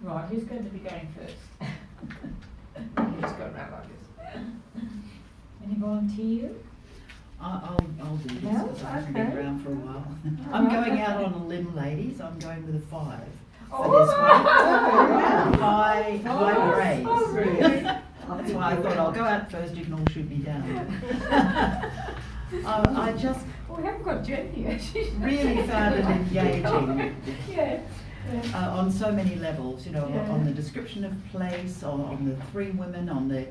Right, who's going to be going first? You just go around like this. Any volunteers? I'll do this No? because I haven't been Okay. around for a while. All I'm right. going out on a limb, ladies. I'm going with a 5 for Oh. this one. High Oh, praise. oh, really? That's why I thought I'll go out first. You can all shoot me down. I just Oh, we haven't got Jen here. She's really found it engaging. Yeah. Yeah. On so many levels, you know, Yeah. on the description of place, on the 3 women, on the,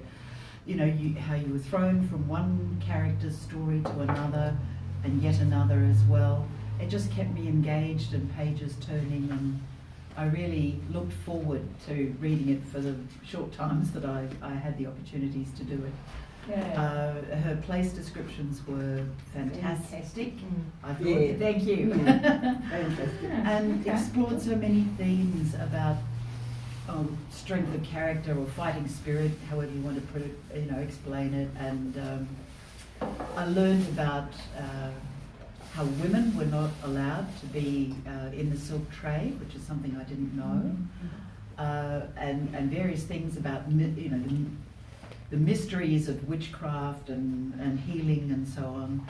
you know, how you were thrown from one character's story to another and yet another as well. It just kept me engaged and pages turning, and I really looked forward to reading it for the short times that I had the opportunities to do it. Yeah. Her place descriptions were fantastic. I thought, Yeah. thank you. Fantastic. Yeah, And okay. explored so many themes about strength of character or fighting spirit, however you want to put it, you know, explain it. And I learned about how women were not allowed to be in the silk trade, which is something I didn't know, and various things about, you know, the mysteries of witchcraft and healing and so on.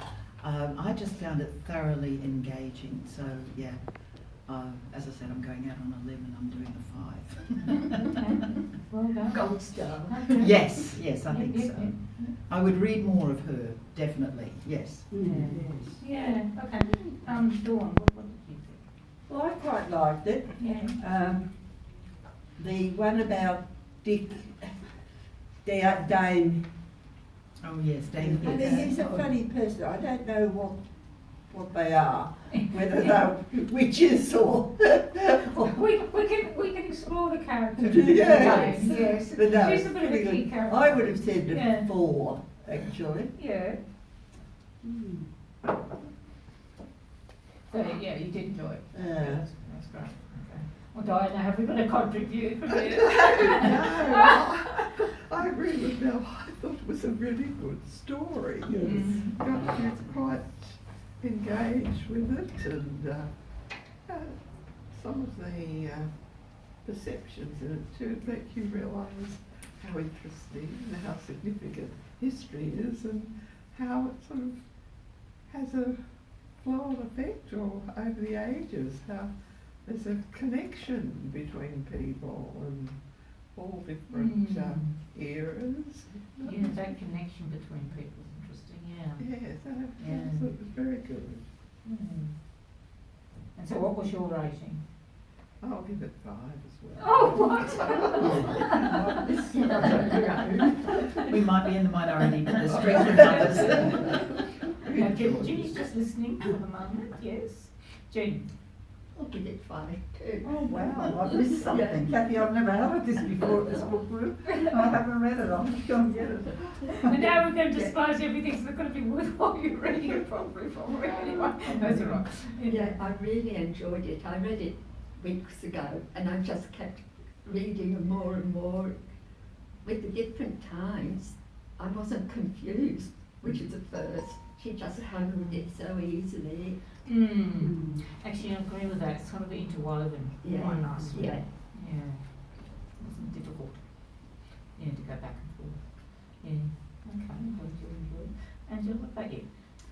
I just found it thoroughly engaging. So yeah, as I said, I'm going out on a limb and I'm doing a 5. Okay. Well done. Gold star. Yes, yes, I Yeah, think yeah, so. yeah. I would read more of her, definitely. Yes. Yeah, okay. Dawn, what did you think? Well, I quite liked it. Yeah. The one about Dick, Dane. Oh yes, Dane. I mean, Yes. he's a funny person. I don't know what they are, whether they're witches or. We can explore the character. Yes. Yes. But no, She's it's a bit of a pretty key good. character. I would have said a Yeah. 4, actually. Yeah. So yeah, you did enjoy it. Yeah. That's great. Okay. Well, Diana, have we got a contribute from you? I agree with Mel. I thought it was a really good story. Mm. Got you quite engaged with it, and some of the perceptions in it too make you realise how interesting and how significant history is, and how it sort of has a flow-on effect or over the ages, how there's a connection between people and all different eras. Yeah, that connection between people is interesting, yeah. Yes, I Yeah. thought it was very good. Mm. And so what was your rating? I'll give it 5 as well. Oh, what? We might be in the minority, but the strength of numbers. Okay, Ginny's just listening for the moment, yes. Jen? I'll give it 5 too. Oh wow, I've missed something. Kathy, I've never had this before at this book group. I haven't read it, I'll just go and get it. And now we're going to dispose everything, so they're going to be worthwhile you reading it properly from me anyway. That's all right. Yeah, I really enjoyed it. I read it weeks ago and I just kept reading and more. With the different times, I wasn't confused, which is a first. She just handled it so easily. Mm. Actually, I agree with that. It's kind of interwoven quite nicely. Yeah. Yeah. It wasn't difficult. Yeah, to go back and forth. Yeah. Okay, I'm glad you enjoyed it. Angela, what about you?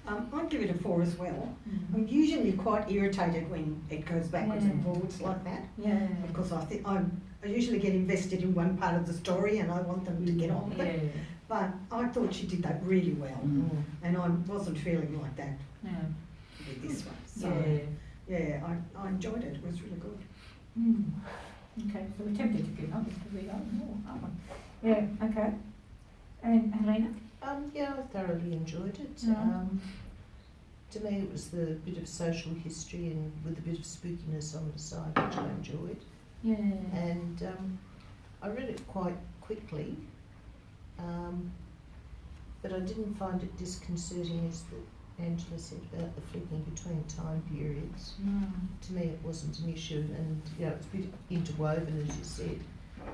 I'd give it a 4 as well. Mm. I'm usually quite irritated when it goes backwards and Yeah. forwards like that, Yeah. because I think I usually get invested in one part of the story and I want them to get on with it. Yeah. But I thought she did that really well, Mm. and I wasn't feeling like that Yeah. with this one. So Yeah. I enjoyed it. It was really good. Mm. Okay, so we're tempted to give others to read on more, aren't we? Yeah, okay. And Helena? Yeah, I thoroughly enjoyed it. Yeah. To me, it was the bit of social history and with a bit of spookiness on the side, which I enjoyed. Yeah. And I read it quite quickly, but I didn't find it disconcerting, as Angela said about the flipping between time periods. Mm. To me, it wasn't an issue, and you know, it's a bit interwoven, as you said.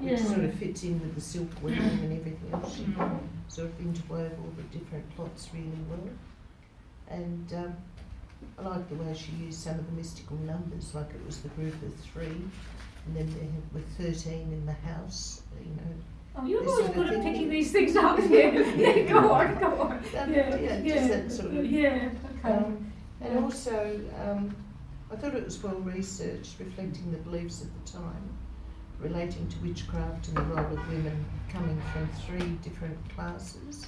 Yeah. It sort of fits in with the silk weaving and everything else. She Mm. sort of interwove all the different plots really well. And I like the way she used some of the mystical numbers, like it was the group of 3 and then there were 13 in the house, you know. Oh, you're This always sort of good at thing. picking these things up. Yeah, go on, go on. Just that sort of. Yeah, okay. And also, I thought it was well researched, reflecting the beliefs of the time, relating to witchcraft and the role of women coming from 3 different classes.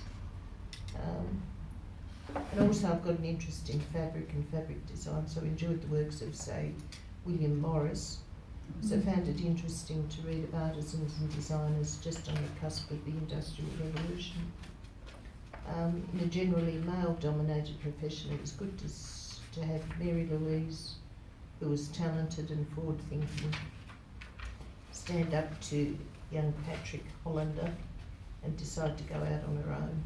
And also I've got an interest in fabric and fabric design, so I enjoyed the works of, say, William Morris. So I found it interesting to read of artisans and designers just on the cusp of the Industrial Revolution. In a generally male-dominated profession, it was good to have Mary Louise, who was talented and forward-thinking, stand up to young Patrick Hollander and decide to go out on her own.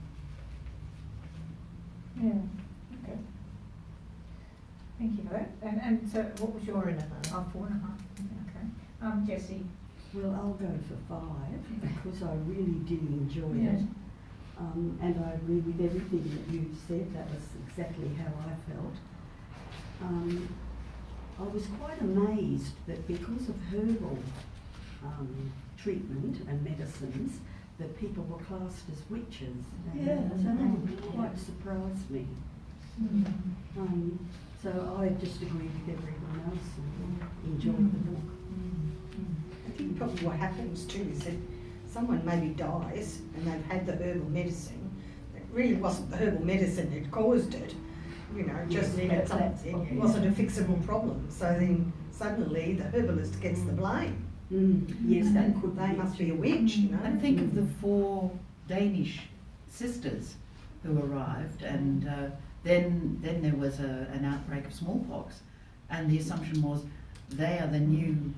Yeah, okay. Thank you for that. And so what was your... 4.5. Oh, 4.5, okay. Jessie? Well, I'll go for 5 because I really did enjoy it. And I agree with everything that you said. That was exactly how I felt. I was quite amazed that because of herbal treatment and medicines, that people were classed as witches. Yeah. So that quite surprised me. So I just agree with everyone else and enjoyed the book. I think probably what happens too is that someone maybe dies and they've had the herbal medicine. It really wasn't the herbal medicine that caused it. You know, just needed something. It wasn't a fixable problem. So then suddenly the herbalist gets the blame. Yes, that could They be. must be a witch, you know. And think of the 4 Danish sisters who arrived, and then there was an outbreak of smallpox, and the assumption was they are the new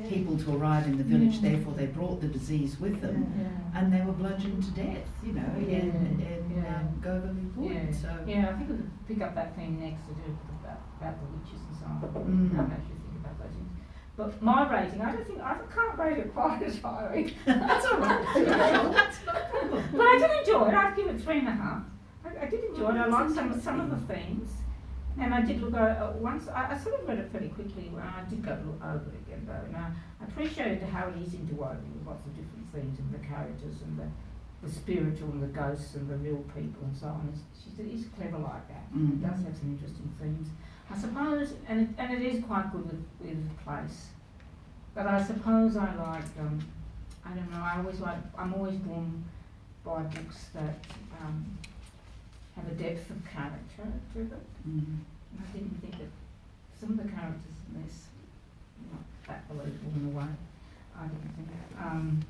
people to arrive in the village, therefore they brought the disease with them, and they were bludgeoned to death, you know, in Goverley Wood. So Yeah, I think we could pick up that theme next to do about the witches and so on. How much you think about those things. But my rating, I can't rate it quite as high. That's all right. That's no problem. But I did enjoy it. I'd give it 3.5. I did enjoy it. I liked some of the themes. And I did look over once. I sort of read it pretty quickly. I did go look over it again though, and I appreciated how it is interwoven with lots of different themes and the characters and the spiritual and the ghosts and the real people and so on. It's clever like that. It does have some interesting themes. I suppose, and it is quite good with the place. But I suppose I like. I don't know. I'm always drawn by books that have a depth of character to them. I didn't think that some of the characters in this not that believable in a way. I didn't think that.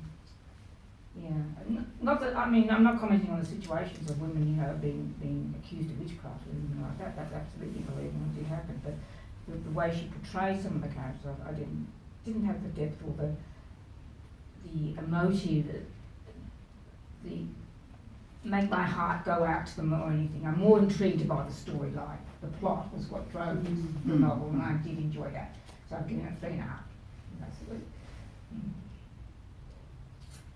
Not that, I mean, I'm not commenting on the situations of women, you know, being accused of witchcraft or anything like that. That's absolutely believable and did happen. But the way she portrays some of the characters, I didn't have the depth or the emotive, the make my heart go out to them or anything. I'm more intrigued by the storyline. The plot was what drove the novel, and I did enjoy that. So I'm giving it 3.5, basically.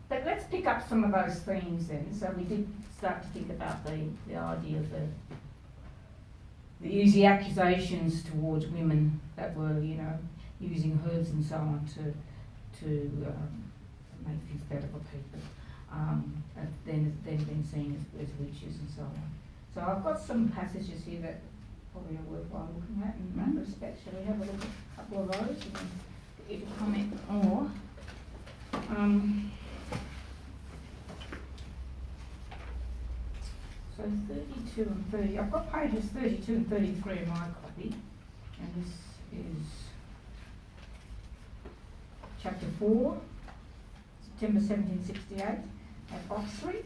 But let's pick up some of those themes then. So we did start to think about the idea of the easy accusations towards women that were, you know, using herbs and so on to make things better for people. Then being seen as witches and so on. So I've got some passages here that probably are worthwhile looking at in that respect. Shall we have a look at a couple of those and then get you to comment more? So 32 and 30, I've got pages 32 and 33 in my copy, and this is chapter 4, September 1768, at Oxley.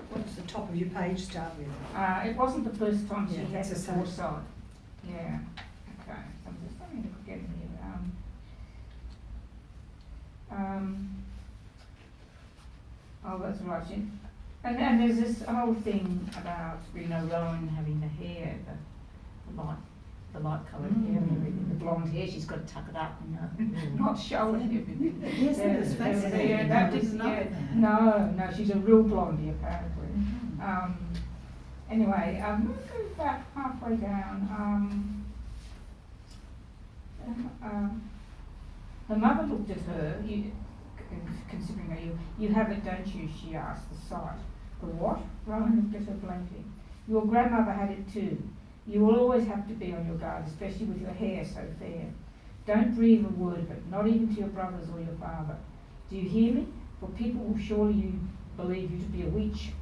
What does the top of your page start with? It wasn't the first time she Yeah, had that's the the same. foresight. Yeah, okay, so I'm just having a look again here. Oh, that's right. And there's this whole thing about, you know, Rowan having the hair, the light coloured hair and everything, the blonde hair, she's got to tuck it up, you know, not showing everything. Yes, that is fascinating. Yeah, that didn't, no, she's a real blondie apparently. Anyway, I'm going to go back halfway down. Her mother looked at her, considering her, you have it, don't you? She asked, the sight. The what? Rowan looked at her blankly. Your grandmother had it too. You will always have to be on your guard, especially with your hair so fair. Don't breathe a word of it, not even to your brothers or your father. Do you hear me? For people will surely believe you to be a witch.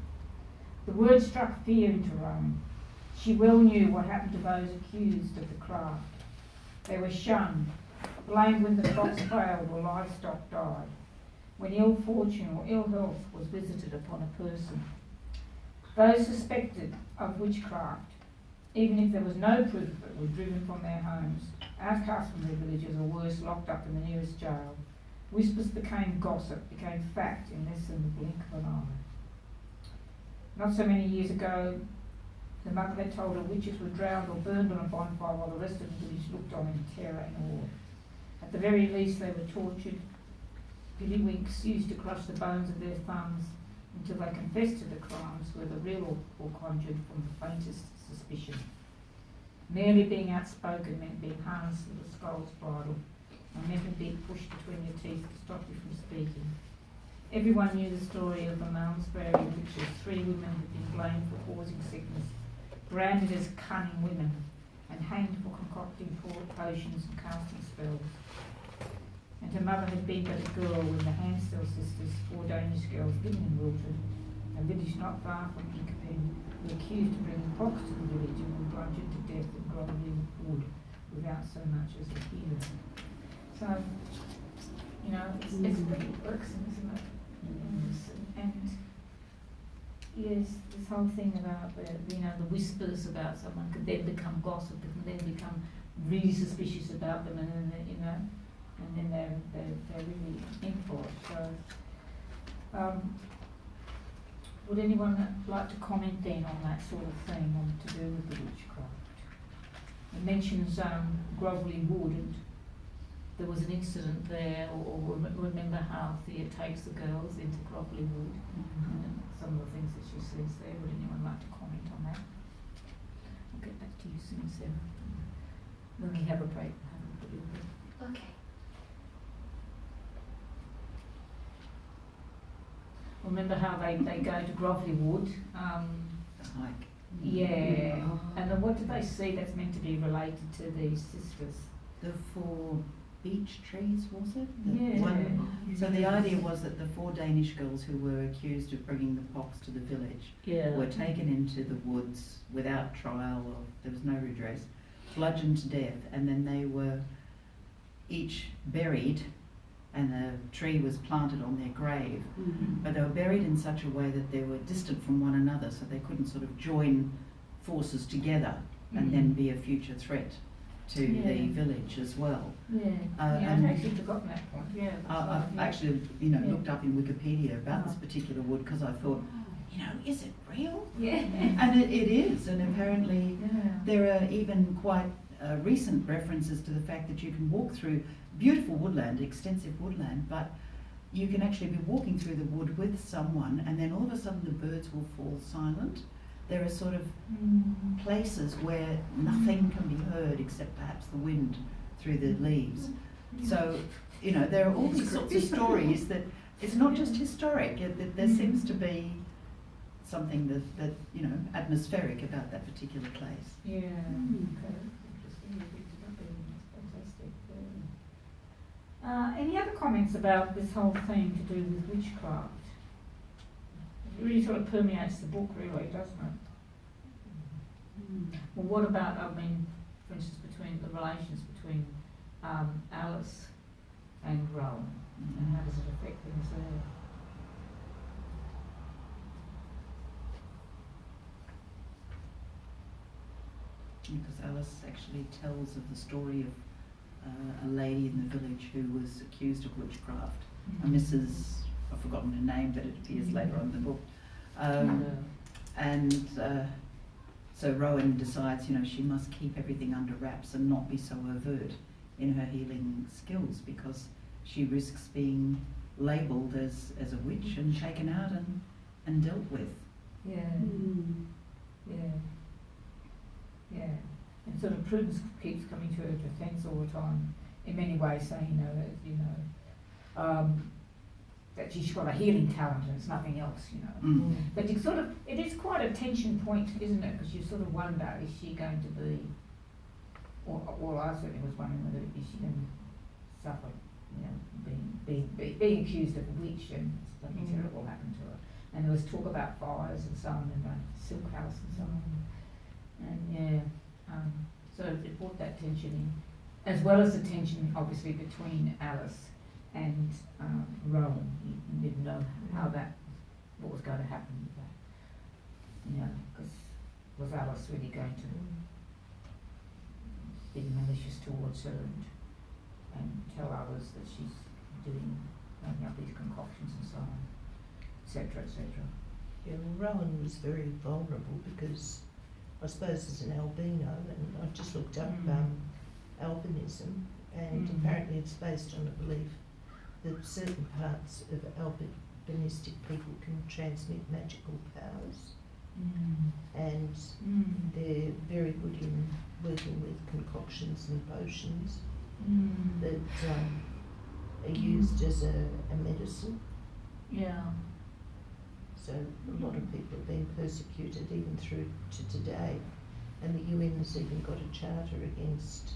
The word struck fear into Rowan. She well knew what happened to those accused of the craft. They were shunned, blamed when the crops failed or livestock died, when ill fortune or ill health was visited upon a person. Those suspected of witchcraft, even if there was no proof of it, were driven from their homes, outcast from their villages, or worse, locked up in the nearest jail. Whispers became gossip, became fact in less than the blink of an eye. Not so many years ago, the mother had told her witches were drowned or burned on a bonfire while the rest of the village looked on in terror and awe. At the very least, they were tortured. Piddywinks used to crush the bones of their thumbs until they confessed to the crimes, whether real or conjured from the faintest suspicion. Merely being outspoken meant being harnessed to the skull's bridle, a metal bit pushed between your teeth to stop you from speaking. Everyone knew the story of the Malmesbury witches. 3 women had been blamed for causing sickness, branded as cunning women, and hanged for concocting potions and casting spells. And her mother had been but a girl when the Hansdale sisters, 4 Danish girls living in Wilton, a village not far from Inkerpen, were accused of bringing pox to the village and were bludgeoned to death in Grovelly Wood without so much as a healing. So, you know, it's pretty irksome, isn't it? And yes, this whole thing about the whispers about someone could then become gossip, could then become really suspicious about them, and then they're really in for it. So, would anyone like to comment then on that sort of thing, on to do with the witchcraft? It mentions Grovelly Wood, and there was an incident there, or remember how Thea takes the girls into Grovelly Wood, and some of the things that she says there. Would anyone like to comment on that? I'll get back to you soon, Sarah. When we have a break, have a little bit. Okay. Remember how they go to Grovelly Wood? Hike. Yeah. And then what did they see that's meant to be related to these sisters? The 4 beech trees, was it? Yeah. So the idea was that the 4 Danish girls who were accused of bringing the pox to the village were taken into the woods without trial, or there was no redress, bludgeoned to death, and then they were each buried, and a tree was planted on their grave. But they were buried in such a way that they were distant from one another, so they couldn't sort of join forces together and then be a future threat to the village as well. I've actually forgotten that point. Yeah. I've actually, looked up in Wikipedia about this particular wood because I thought, is it real? Yeah. And it is, and apparently there are even quite recent references to the fact that you can walk through beautiful woodland, extensive woodland, but you can actually be walking through the wood with someone, and then all of a sudden the birds will fall silent. There are sort of places where nothing can be heard except perhaps the wind through the leaves. So, there are all these sorts of stories that it's not just historic, there seems to be something that atmospheric about that particular place. Yeah. Okay. Interesting. Fantastic. Any other comments about this whole thing to do with witchcraft? It really sort of permeates the book, really, doesn't it? Well, what about, for instance, between the relations between Alice and Rowan, and how does it affect things there? Because Alice actually tells of the story of a lady in the village who was accused of witchcraft, a Mrs. I've forgotten her name, but it appears later on in the book. So Rowan decides, she must keep everything under wraps and not be so overt in her healing skills, because she risks being labelled as a witch and taken out and dealt with. Yeah. Yeah. And sort of Prudence keeps coming to her defence all the time, in many ways saying, that she's got a healing talent and it's nothing else, But you sort of, it is quite a tension point, isn't it? Because you sort of wonder, is she going to be, or I certainly was wondering whether is she going to suffer, being accused of a witch and something terrible happened to her. And there was talk about fires and so on, and Silk House and so on. And so it brought that tension in, as well as the tension obviously between Alice and Rowan. You didn't know what was going to happen with that. Because was Alice really going to be malicious towards her and tell others that she's making up these concoctions and so on, etc., etc. Yeah, well, Rowan was very vulnerable because I suppose as an albino, and I just looked up albinism, and apparently it's based on a belief that certain parts of albinistic people can transmit magical powers, and they're very good in working with concoctions and potions that are used as a medicine. Yeah. So a lot of people have been persecuted even through to today, and the UN's even got a charter against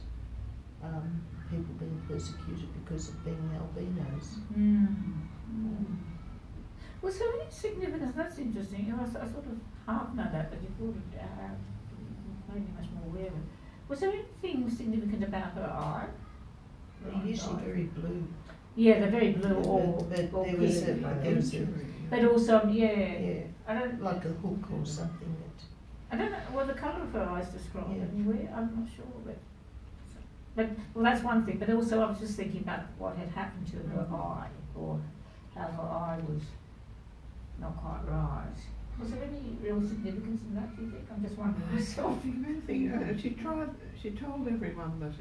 people being persecuted because of being albinos. Was there any significance? That's interesting. I sort of half know that, but you brought it out, made me much more aware of it. Was there anything significant about her eye? They're usually very blue. Yeah, they're very blue or But or there was pink. a But also, yeah. yeah, I don't like a hook or something that. I don't know. Well, the colour of her eyes described Yeah. anywhere. I'm not sure, but well, that's one thing. But also, I was just thinking about what had happened to her eye, or how her eye was not quite right. Was there any real significance in that? Do you think? I'm just wondering myself. She told everyone that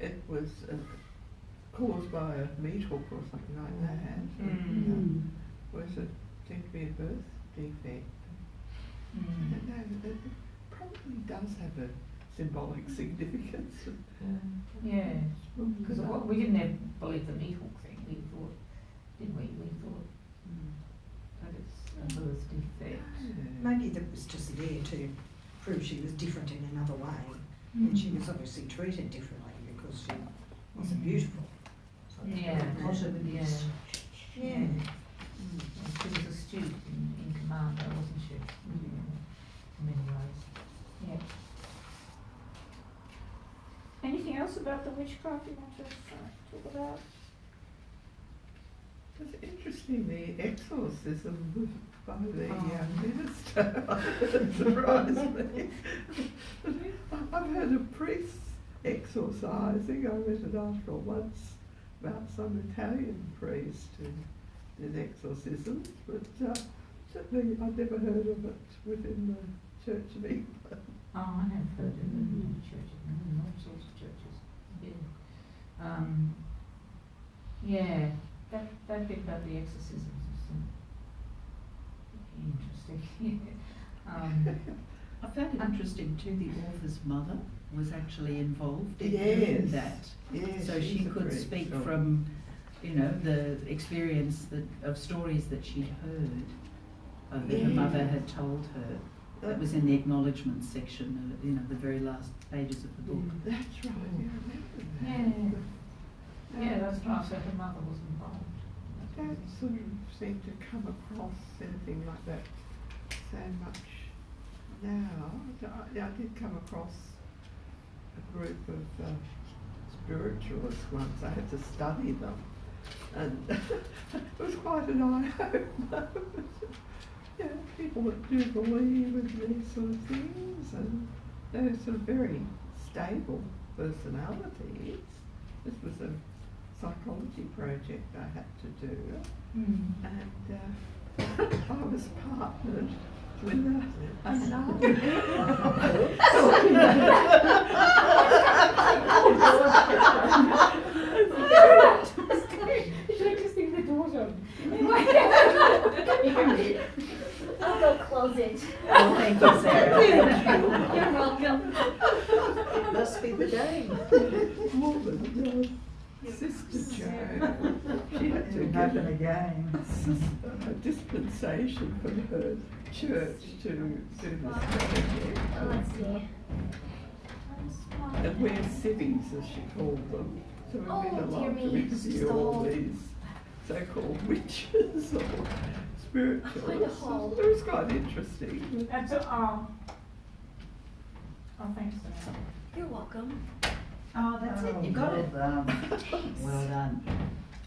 it was caused by a meat hook or something like that. Was it seemed to be a birth defect? And it probably does have a symbolic significance. Yeah, because we didn't believe the meat hook thing. We thought, didn't we? We thought that it's a birth defect. Maybe that was just there to prove she was different in another way. And she was obviously treated differently because she wasn't beautiful. So Yeah, positiveness. Yeah. She was astute in command, though, wasn't she? In many ways. Yeah. Anything else about the witchcraft you want to talk about? It's interesting, the exorcism by the minister surprised me. I've heard of priests exorcising. I read an article once about some Italian priest who did exorcisms, but certainly I've never heard of it within the Church of England. Oh, I have heard of it in churches, in all sorts of churches. Yeah, that bit about the exorcisms is interesting. I found it interesting too, the author's mother was actually involved in Yes. that. Yes, So she she's a could priest. speak from, the experience of stories that she'd heard, that her mother had told her. That was in the acknowledgement section, the very last pages of the book. That's right, I remember that. Yeah, that's right, so her mother was involved. Don't sort of seem to come across anything like that so much now. I did come across a group of spiritualists once. I had to study them, and it was quite an eye-opener. Yeah, people that do believe in these sort of things, and they're sort of very stable personalities. This was a psychology project I had to do, and I was partnered with a nun. It's interesting the door's open. I'll go close it. Oh, thank you, Sarah. You're welcome. must be the game. More than Sister Jo. She had to get a dispensation from her church to do this project. And we're civvies, as she called them. So we've been allowed to interview all these so-called witches or spiritualists. It was quite interesting. That's thanks for that. You're welcome. Oh, that's it, you got it. Well done.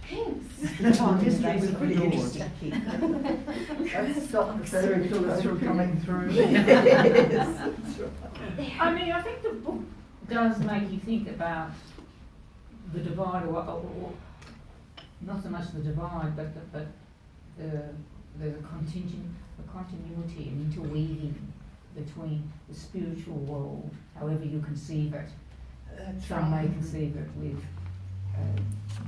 Thanks. Oh, history was pretty pretty interesting. interesting. That's stop the spiritualists from coming through. I mean, I think the book does make you think about the divide, or not so much the divide, but there's a continuity and interweaving between the spiritual world, however you conceive it. Some may conceive it with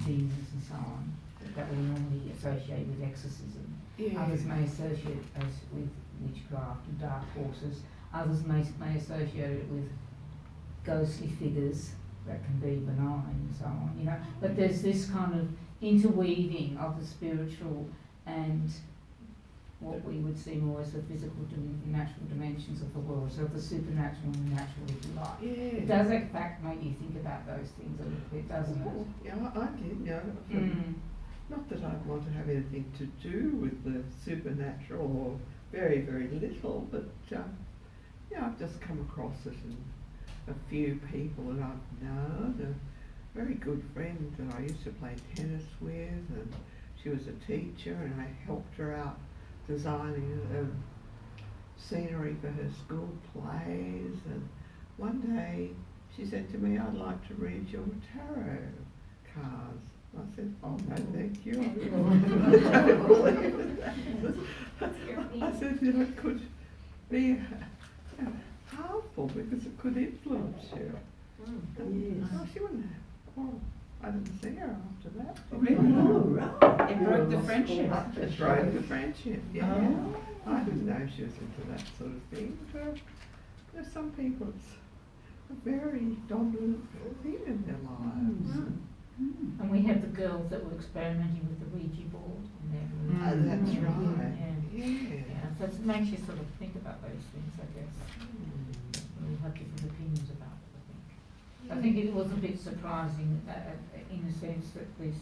demons and so on, that we normally associate with exorcism. Yeah. Others may associate us with witchcraft and dark forces. Others may associate it with ghostly figures that can be benign and so on, you know. But there's this kind of interweaving of the spiritual and what we would see more as the physical, natural dimensions of the world, so the supernatural and the natural, if you like. Yeah. It does, in fact, make you think about those things a little bit, doesn't it? Yeah, I did, you know. Not that I want to have anything to do with the supernatural, or very, very little, but yeah, I've just come across it in a few people that I've known. A very good friend that I used to play tennis with, and she was a teacher, and I helped her out designing scenery for her school plays. And one day she said to me, "I'd like to read your tarot cards." I said, "Oh no, thank you." I don't believe that. I said, you know, it could be harmful because it could influence you. Yes. Oh, she wouldn't have. Oh, I didn't see her after that. Oh, right. It broke the friendship. It broke the friendship, yeah. Oh. I didn't know she was into that sort of thing. But there's some people, it's a very dominant thing in their lives. And we have the girls that were experimenting with the Ouija board in their room. That's Yeah. right. Yeah. Yeah. Yeah, so it makes you sort of think about those things, I guess. We have different opinions about it, I think. I think it was a bit surprising in a sense that this,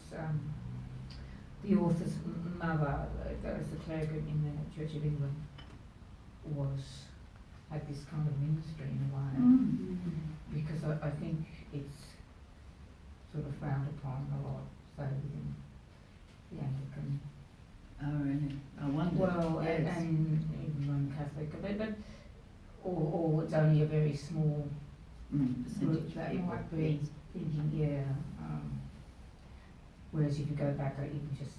the author's mother, that was the clergyman in the Church of England, had this kind of ministry in a way. Because I think it's sort of frowned upon a lot, say, within the Anglican. Oh, really? I wonder. Well, yes. and even Roman Catholic, but or it's only a very small group Percentage that people. might be thinking, yeah. Whereas if you go back, even just,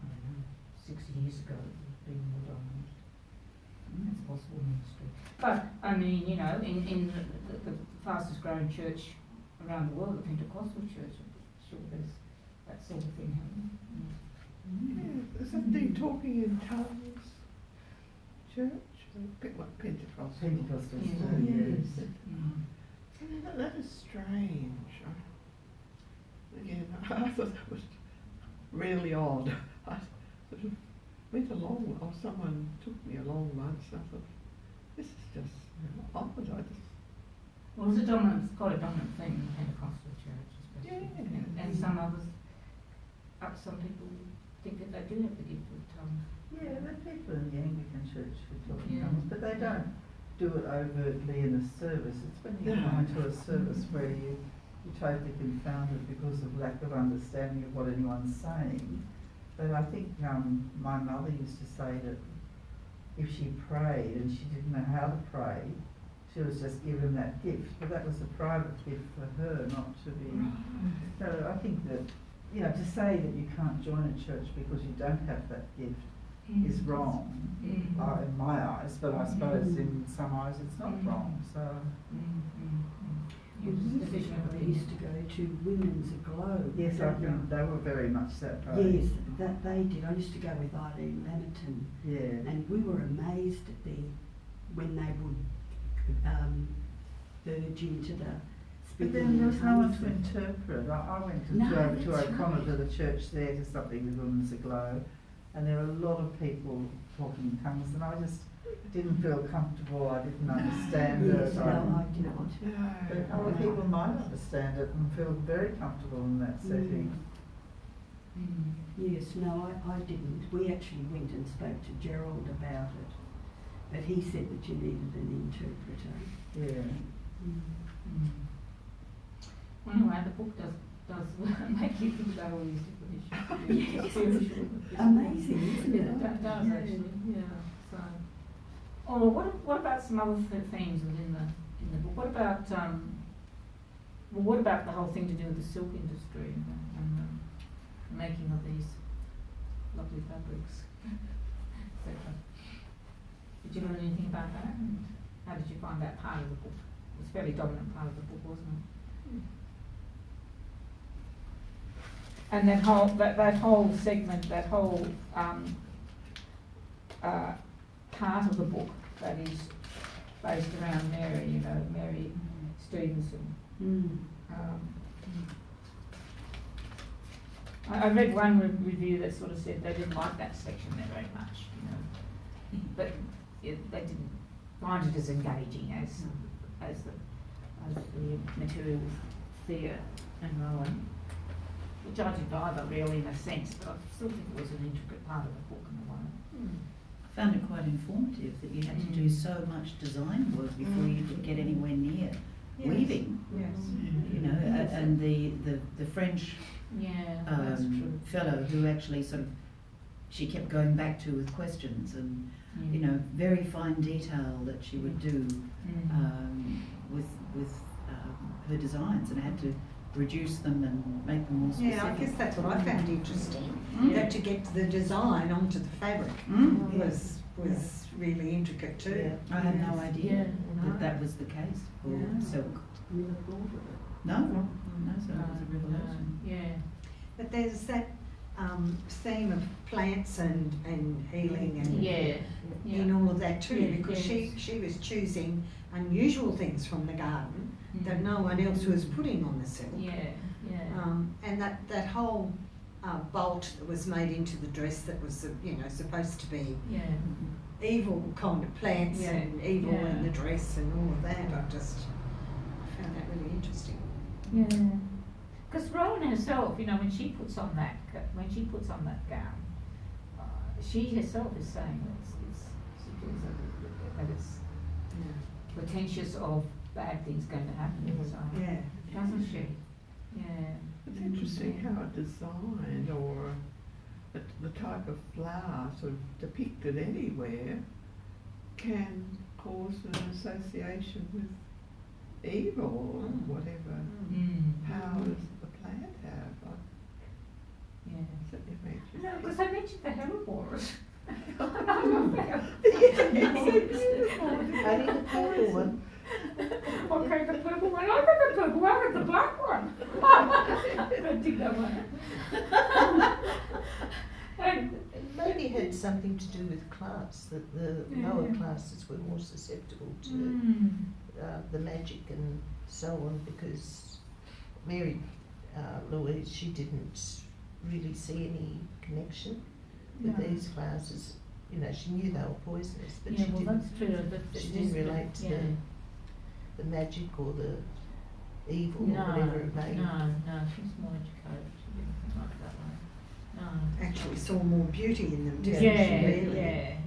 I don't know, 60 years ago, it would be more dominant. That's a possible ministry. But, I mean, you know, in the fastest growing church around the world, the Pentecostal church, I'm sure there's that sort of thing happening. Yeah, isn't the talking in tongues church? A bit like Pentecostal. Pentecostals Yeah. too, yes. That is strange. Again, I thought that was really odd. I sort of went along, or someone took me along once, and I thought, this is just odd. Well, it's quite a dominant thing in the Pentecostal church, especially. Yeah. And some others, some people think that they do have the gift of tongues. Yeah, there are people in the Anglican Church who talk in Yeah. tongues, but they don't do it overtly in a service. It's when you No. go into a service where you're totally confounded because of lack of understanding of what anyone's saying. But I think my mother used to say that if she prayed and she didn't know how to pray, she was just given that gift. But that was a private gift for her, not to be. So I think that, you know, to say that you can't join a church because you don't have that gift is wrong in my eyes, but I suppose in some eyes it's not wrong. So It was a division of I opinion. used to go to Women's Aglow. yes, I think they were very much that way. Yes, that they did. I used to go with Eileen Lamerton, Yeah. and we were amazed at when they would verge into the But then there was no one to interpret. I went No, to that's O'Connor right. to the church there to something with Women's Aglow, and there were a lot of people talking in tongues, and I just didn't feel comfortable. I didn't understand Yes, it. no, I didn't. But other people might understand it and feel very comfortable in that setting. Yes, no, I didn't. We actually went and spoke to Gerald about it, but he said that you needed an interpreter. Yeah. Well, anyway, the book does make you think about all these different issues. Spiritual. Amazing, isn't it? It does Yeah. actually, yeah. So, oh, well, what about some other themes within the book? What about what about the whole thing to do with the silk industry and the making of these lovely fabrics, etc. Did you learn anything about that? And how did you find that part of the book? It was a fairly dominant part of the book, wasn't it? And that whole segment, that whole part of the book that is based around Mary, Mary Stevenson. I read one review that sort of said they didn't like that section there very much, but they didn't find it as engaging as the material with Thea and Rowan, which I didn't either really in a sense, but I still think it was an intricate part of the book in a way. I found it quite informative that you had to do so much design work before you could get anywhere near weaving. Yes. You know, and the French Yeah, that's true. fellow who actually sort of, she kept going back to with questions and, you know, very fine detail that she would do with her designs, and had to reduce them and make them more specific. Yeah, I guess that's what I found interesting, that to get the design onto the fabric was really intricate too. Yeah. I had no idea No. that was the case for Yeah. silk. Never thought of it. No, so it was a revelation. Yeah. But there's that theme of plants and healing and Yeah. in all of that too, Yeah, because yes. she was choosing unusual things from the garden that no one else was putting on the silk. Yeah, yeah. And that whole bolt that was made into the dress that was, supposed to be Yeah. evil kind of plants Yeah, and evil yeah. in the dress and all of that. I found that really interesting. Yeah. Because Rowan herself, when she puts on that gown, she herself is saying that she feels that it's portentous of bad things going to happen inside. Yeah. Doesn't she? Yeah. It's interesting how a design or the type of flower sort of depicted anywhere can cause an association with evil or whatever powers the plant have. Yeah. Certainly makes you No, think. because I mentioned the herbivores. Only the purple one. Okay, the purple one. I got the purple one. I got the black one. I think that one. And Maybe it had something to do with class, that the lower Yeah. classes were more susceptible to the magic and so on, because Mary Louise, she didn't really see any connection with No. these classes. She knew they were poisonous, but yeah, she well, didn't. that's true. She didn't relate to the magic or the evil or No, whatever it may. no, she's more educated. She didn't think like that way. No. Actually saw more beauty in them, didn't Yeah, she, really?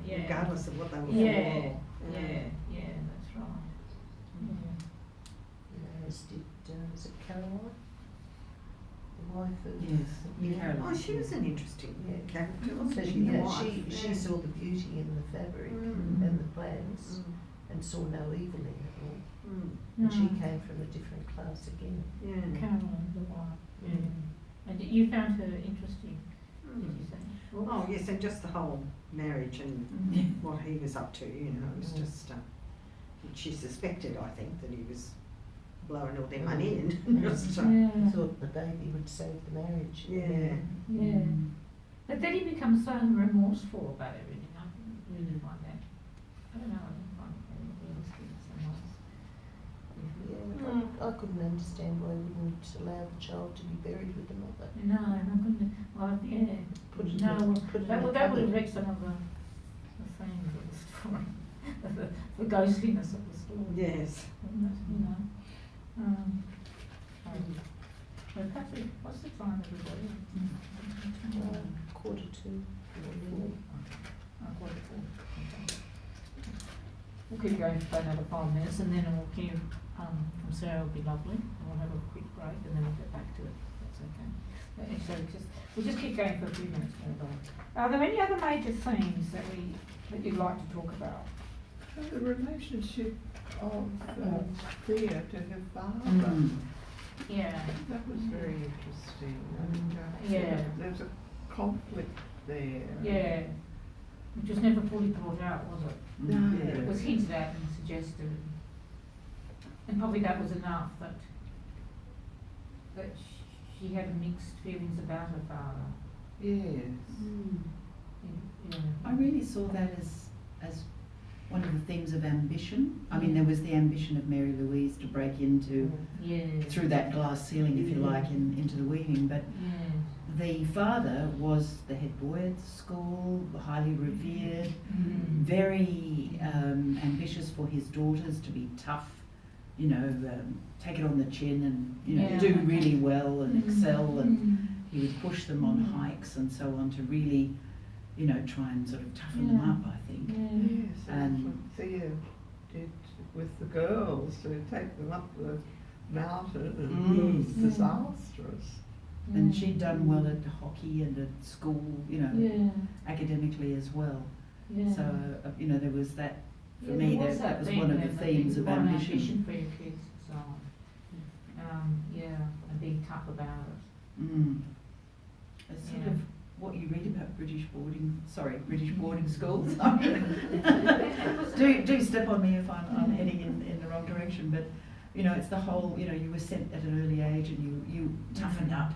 yeah. Regardless of what they were Yeah, for. yeah, that's right. As did, was it Caroline? The wife of... Yes, Caroline. Oh, she was an interesting character, So wasn't she? she, the yeah, wife? she saw the beauty in the fabric and the plants and saw no evil in it all. And she came from a different class again. Yeah. Caroline, the wife. Yeah. And you found her interesting, did you say? Oh, yes, and just the whole marriage and what he was up to, it was just, she suspected, I think, that he was blowing all their money in. Just, Yeah. I thought the baby would save the marriage. yeah. Yeah. But then he becomes so remorseful about everything. I didn't really find that. I don't know, I didn't find it very realistic in some ways. Yeah, I couldn't understand why we wouldn't allow the child to be buried with the mother. No, I couldn't, well, yeah. Put it in No, a- well, put it in that a would have cupboard. wrecked some of the themes of the story, the ghostliness of the story. Yes. Wouldn't it, you know? But Patrick, what's the time everybody? 2:45. Quarter to 4. Okay. We'll keep going for another 5 minutes and then we'll hear from Sarah, will be lovely. We'll have a quick break and then we'll get back to it. That's okay. So we'll just keep going for a few minutes more though. Are there any other major themes that you'd like to talk about? The relationship of Thea to her father. Mm. Yeah. That was very interesting. And, Yeah. There's a conflict there. Yeah. Which was never fully brought out, was it? No. It was hinted at and suggested. And probably that was enough that she had mixed feelings about her father. Yes. Yeah. I really saw that as one of the themes of ambition. I mean, there was the ambition of Mary Louise to break into, Yeah. through that glass ceiling, if you like, into the weaving, but Yeah. the father was the head boy at the school, highly revered, Mm. very ambitious for his daughters to be tough, take it on the chin and, Yeah. do really well and excel, and Mm. he would push them on hikes and so on to really, try and sort of toughen them Yeah. up, I think. Yeah. Yes, and And- that's what Thea did with the girls, to take them up the mountain, and it was Mm. disastrous. And she'd done well at hockey and at school, Yeah. academically as well. Yeah. So, there was that, for Yeah, me, there that was theme one of there, the I think, themes of one ambition. for your kids and so on. Yeah, and being tough about it. Mm. It's sort Yeah. of what you read about British boarding schools. do step on me if I'm heading in the wrong direction, but it's the whole, you were sent at an early age and you toughened up.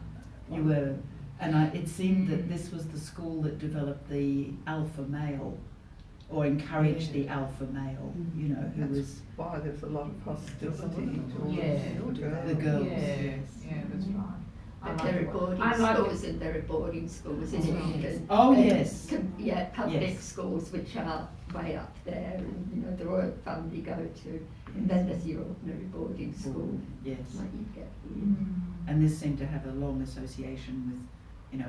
You were, and it seemed that this was the school that developed the alpha male, or encouraged the alpha male, who That's was why there's a lot of hostility towards Yeah. the girls. Yeah, that's right. But there are boarding schools and there are boarding schools in England. Oh, And yes. Yeah, public Yes. schools which are way up there and, the royal family go to. And then there's your ordinary boarding school, Yes. like you get. And this seemed to have a long association with,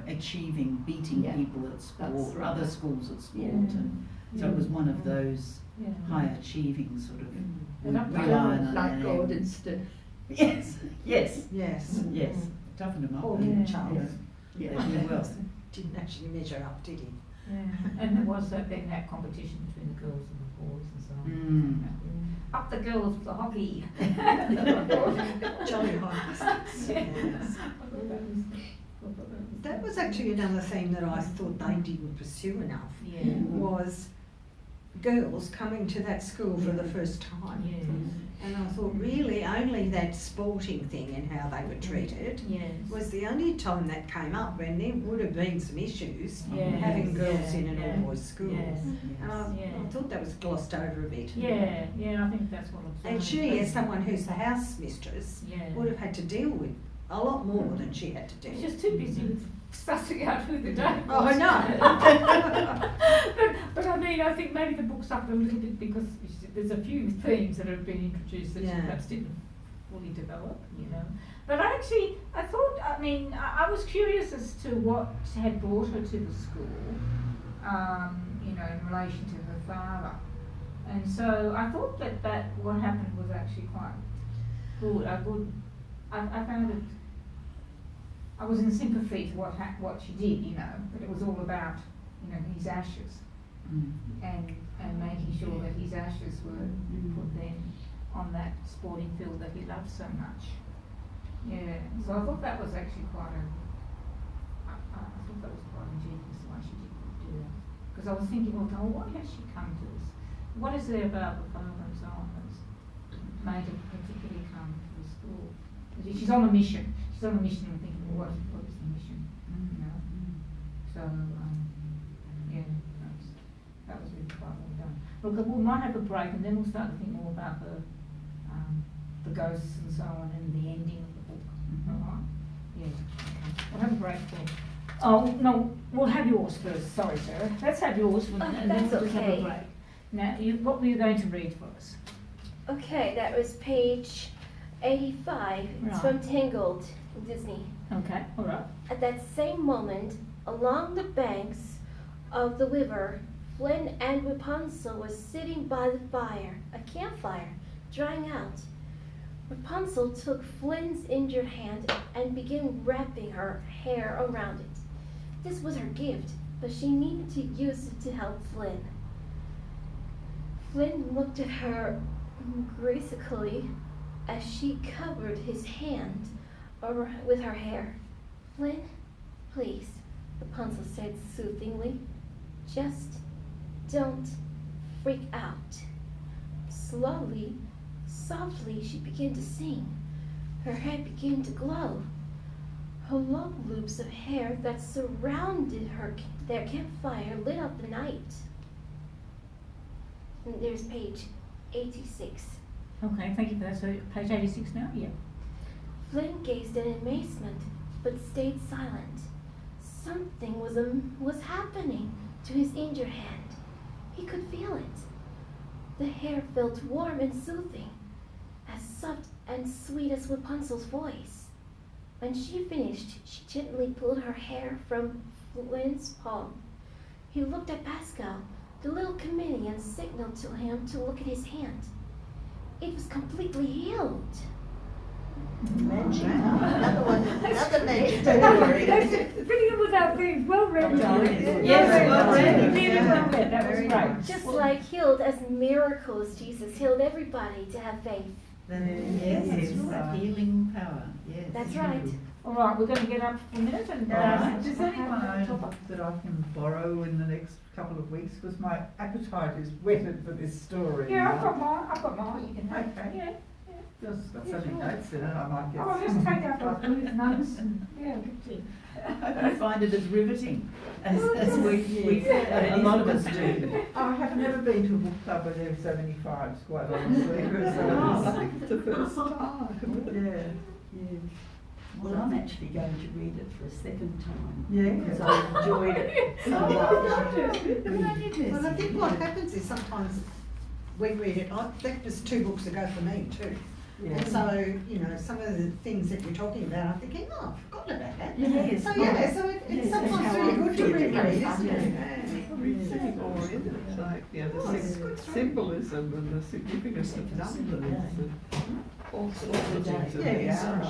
achieving, beating Yeah, people at sport, that's right. other schools at sport, Yeah. and so it was one of those Yeah. high achieving sort of And up to relying on Like their- Gordonstoun. Yes, yes, Yes. yes. Toughen them up. Poor and, little Yeah. Charles. They Yeah. did well. Didn't actually measure up, did he? Yeah, and there was that competition between the girls and the boys and so Mm. on. Up the girls for hockey. Jolly high. Yes. That was actually another theme that I thought they didn't pursue enough, Yeah. was girls coming to that school for the first time. Yes. And I thought really only that sporting thing and how they were treated Yes. was the only time that came up, when there would have been some issues Yes, having girls yeah, in an yeah, all-boys school. yes. And I Yeah. thought that was glossed over a bit. Yeah, I think that's what I'm saying. And she, as someone who's the house mistress, Yeah. would have had to deal with a lot more than she had to She's deal just too busy with sussing out who the date Oh, was. I know. but I mean, I think maybe the book suffered a little bit because there's a few themes that have been introduced that she Yeah. perhaps didn't fully develop, But I thought, I was curious as to what had brought her to the school, in relation to her father. And so I thought that what happened was actually quite good. I found it, I was in sympathy to what she did, but it was all about, his ashes Mm. and making sure that his ashes were put then on that sporting field that he loved so much. Yeah, so I thought that was actually quite ingenious why she did do that. Because I was thinking, well, why has she come to this? What is there about the father and so on that's made her particularly come to the school? She's on a mission. She's on a mission and thinking, well, what is the mission? So, that was really quite well done. Look, we might have a break and then we'll start to think more about the the ghosts and so on and the ending of the book. All right? Yeah. Okay. We'll have a break for. Oh no, we'll have yours first. Sorry, Sarah. Let's have yours and then that's we'll just have a okay. break. Now, what were you going to read for us? Okay, that was page 85. It's Right. from Tangled, Disney. Okay. All right. At that same moment, along the banks of the river, Flynn and Rapunzel were sitting by the fire, a campfire, drying out. Rapunzel took Flynn's injured hand and began wrapping her hair around it. This was her gift, but she needed to use it to help Flynn. Flynn looked at her gracefully as she covered his hand with her hair. Flynn, please, Rapunzel said soothingly. Just don't freak out. Slowly, softly, she began to sing. Her head began to glow. Her long loops of hair that surrounded their campfire lit up the night. And there's page 86. Okay. Thank you for that. So page 86 now. Yeah. Flynn gazed in amazement, but stayed silent. Something was happening to his injured hand. He could feel it. The hair felt warm and soothing, as soft and sweet as Rapunzel's voice. When she finished, she gently pulled her hair from Flynn's palm. He looked at Pascal, the little comedian, and signaled to him to look at his hand. It was completely healed. Magic. Another magic That's story. pretty good without being well read, darling. Yes, well read. Really well read. That was great. Just like healed as miracles, Jesus healed everybody to have faith. Yes, Yes. that healing power, yes. That's right. All right, we're going to get up for a minute and Does anyone own a book that I can borrow in the next couple of weeks? Because my appetite is whetted for this story. Yeah, I've now. got mine. I've got mine. You can have. Okay. Yeah. Just got so many notes in it, I might get. I'll just take out those blue notes and yeah, good too. I hope you find it as riveting as we a lot of us do. I have never been to a book club where there are so many fives, quite honestly. I think it's the first time. Yeah. Yeah. Well, I'm actually going to read it for a second time. Yeah. Because I enjoyed it so much. Good idea, Well, I Jessie. think what happens is sometimes we read it, I think it was 2 books ago for me too. Yeah. And so, you know, some of the things that you're talking about, I'm thinking, oh, I've forgotten about that. Yes. So yeah, so it's Yes, sometimes that's really how I'm good to feeling. reread, isn't it? Yeah, we see more in it, like, you know, Oh, the it's good story. symbolism and the significance of numbers and all sorts of things of the Yes. arrow.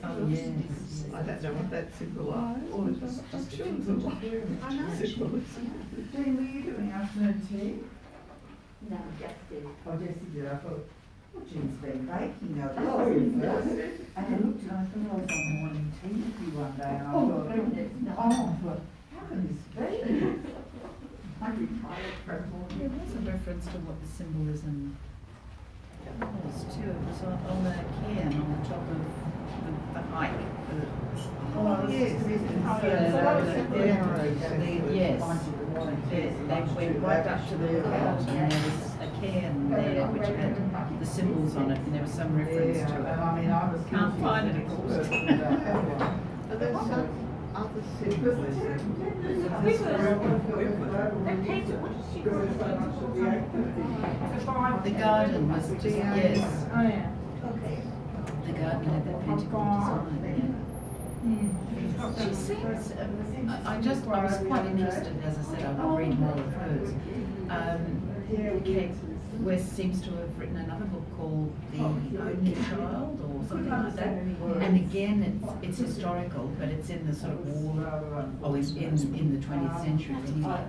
Oh, yes. I don't know what that symbolises, but I'm sure there's a lot I know. of symbolism. Jean, were you doing afternoon tea? No, just did. Oh, Jessie did. I thought, well, Jean's been baking now. And I looked and I thought I was on morning tea with you one day and I thought, goodness, no. oh, I thought, how can this be? I retired for a morning. There was a reference to what the symbolism was too. It was on the cairn on the top of the hike. Oh, yes. Yes, they went right up to the lookout and there was a cairn there which had the symbols on it and there was some reference to And it. I mean, I was. Can't find it, of course. And there's some other symbolism. The garden was just, yes, Oh yeah. the garden had that pentacle design, yeah. She seems, I was quite interested, as I said, I will read more of hers. Kate West seems to have written another book called The Only Child or something like that. And again, it's historical, but it's in the sort of war, or in the 20th century anyway.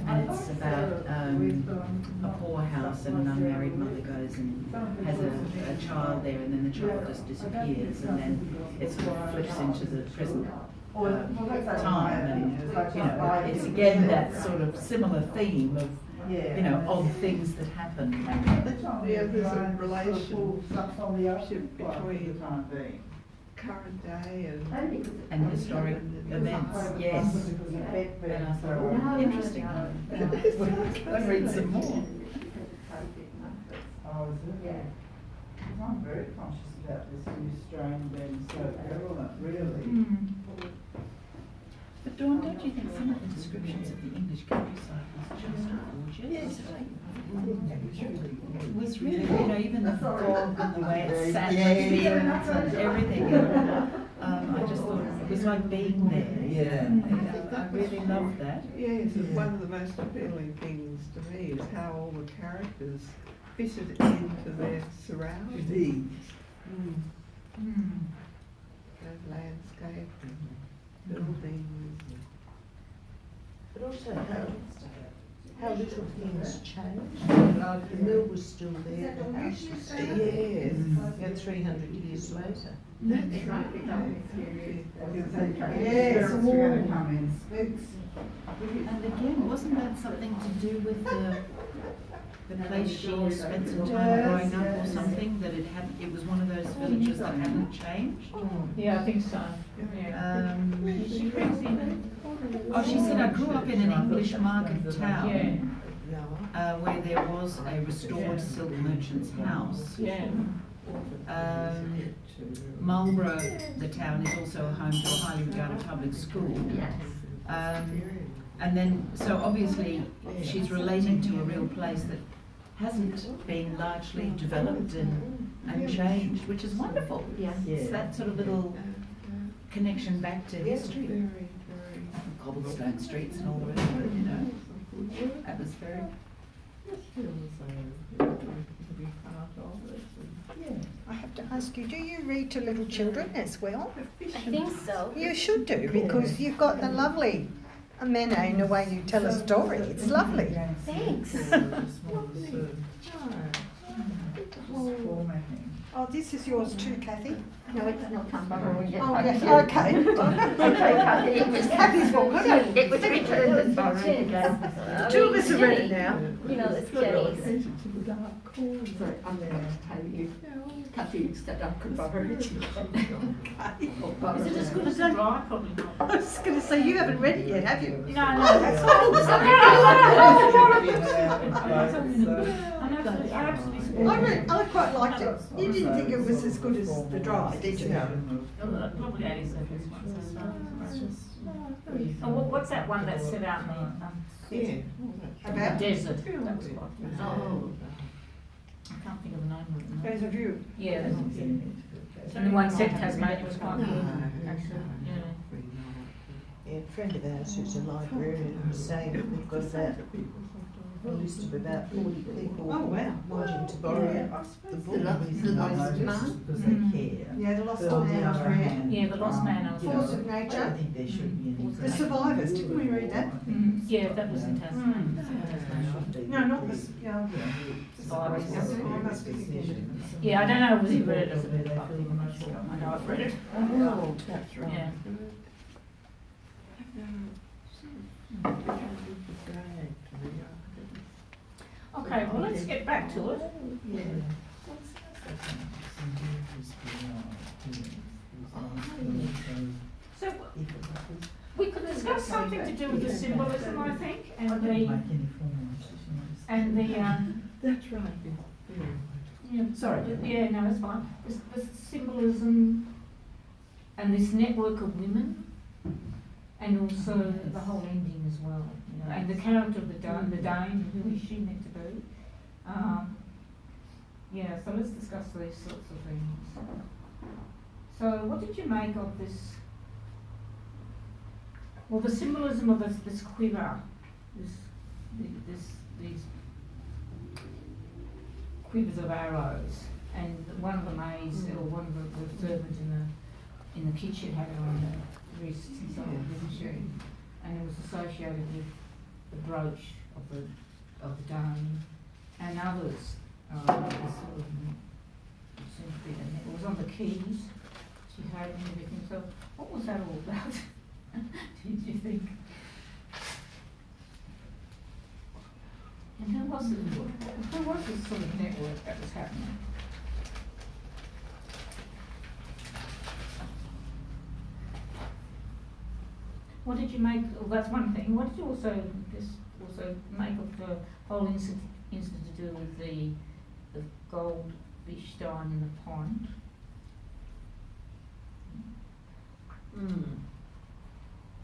And it's about a poorhouse and an unmarried mother goes and has a child there and then the child just disappears and then it sort of flips into the present time and, you know, it's again that sort of similar theme of, you know, odd things that happen. Yeah, there's a relationship between current day And historic events, yes. And I thought, oh, interesting. I'll read some more. I'm very conscious about this new strain being so prevalent, really. Mm. But Dawn, don't you think some of the descriptions of the English countryside was just gorgeous? It was really, you know, even the fog and the way it sat with the fields and everything. I just thought it was like being there. Yeah. I really loved that. Yes, and one of the most appealing things to me is how all the characters fitted into their surroundings. Mm. The landscape and buildings. But also how little things changed. Like the mill was still there, the house was still there. Yes. You know, 300 years later. That's right. Yes, Yes. going to come in. Spooks. And again, wasn't that something to do with the place she spent some time growing up or something, that it was one of those villages that hadn't changed? Yeah, I think so. Yeah. She brings in. Oh, she said, I grew up in an English market town, Yeah. where there was a restored silk merchant's house. Yeah. Marlborough, the town, is also a home to a highly regarded public school. And then, so obviously, she's relating to a real place that hasn't been largely developed and changed, which is wonderful. Yeah. It's that sort of little connection back to history. Very, very. Cobblestone streets and all the rest of it, you know. Atmospheric. I have to ask you, do you read to little children as well? I think so. You should do, because you've got the lovely manner in the way you tell a story. It's lovely. Thanks. Oh, this is yours too, Kathy. No, it's not, I'm borrowing it. Oh, Thank yes, you. okay. Okay, Kathy, it was Kathy's book, isn't It was returned and borrowed again. Two of us have read it now. You know, it's Jenny's. Sorry, I'm going to tell you. Kathy said I could borrow it again. Is it as good as the dry? Probably not. I was just going to say, you haven't read it yet, have you? No, no. Oh, that's I absolutely I quite liked it. You didn't think it was as good as the dry, did you? Probably 80 seconds. Oh, what's that one that's set out in the About? desert? That was quite good. Oh. I can't think of the name of it now. There's a view. Yeah, that's it. And the one set Tasmania was quite good. Actually, yeah. Yeah, a friend of ours who's a librarian was saying that they've got about a list of about 40 people Oh, wow. wanting to borrow the book. The lost man. Because they care. Yeah, the lost But on the man other I read. hand, Yeah, the Lost Man I was you know, Force of I Nature. don't think there should be any. The Survivors, didn't we read that? Yeah, that was in Tasmania. No, not the, yeah. Survivors. I must be thinking. Yeah, I don't know, was it read it or something, but I'm not sure. I know I've read it. Oh, that's right. Yeah. Okay, well, let's get back to it. So, we could discuss something to do with the symbolism, I think, and That's right. yeah, Sorry. yeah, no, it's fine. The symbolism and this network of women, and also the whole ending as well, you know, and the character of the Dane, who is she meant to be? Yeah, so let's discuss these sorts of things. So, what did you make of this? Well, the symbolism of this quiver, these quivers of arrows, and one of the maids or one of the servants in the kitchen had it on the wrist and so on, didn't she? And it was associated with the brooch of the Dane, and others. Seemed to be it was on the keys she had and everything. So, what was that all about? Did you think? And who was this sort of network that was happening? What did you make? Well, that's one thing. What did you also make of the whole incident to do with the gold fish dying in the pond.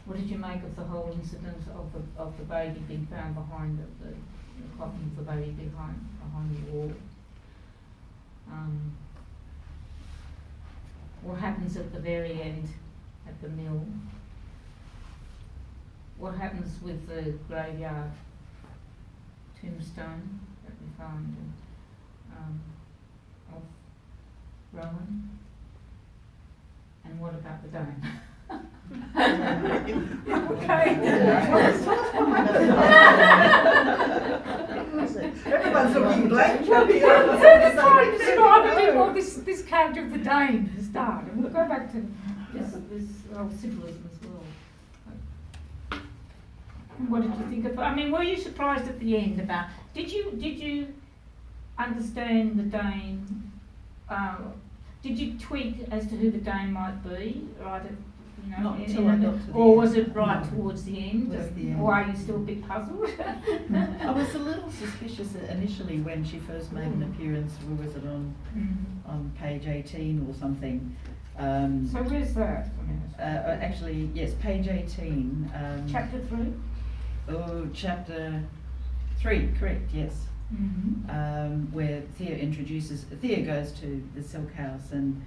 What did you make of the whole incident of the baby being found behind the coffin of the baby behind the wall? What happens at the very end at the mill? What happens with the graveyard tombstone that we found of Rowan? And what about the dome? Everyone's looking blank. Well, let's try to describe a bit more this character of the Dane to start, and we'll go back to this symbolism as well. And what did you think of? I mean, were you surprised at the end about? Did you understand the Dane? Did you tweak as to who the Dane might be, right? Not until I got to the or end. was it right towards the end? Was the end. Or are you still a bit puzzled? I was a little suspicious initially when she first made an appearance. Where was it on page 18 or something? So where's that? Actually, yes, page 18. Chapter 3? Oh, chapter 3, correct, yes. Mm-hmm. Where Thea goes to the silk house, and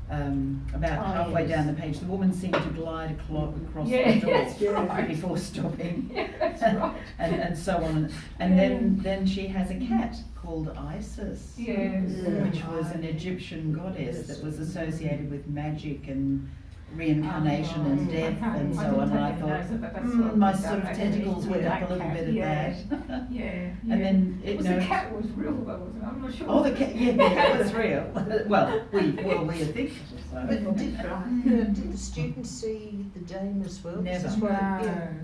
about halfway down the page, the woman seemed to glide across the door before stopping, That's right. and so on. And then she has a cat called Isis, which was an Egyptian goddess that was associated with magic and reincarnation and death and so on. And I thought, my sort of tentacles went up a little bit at that. And then the cat was real though, wasn't it? I'm not sure. Oh, the cat, the cat was real. Well, we think so. But did the students see the dame as well? Never.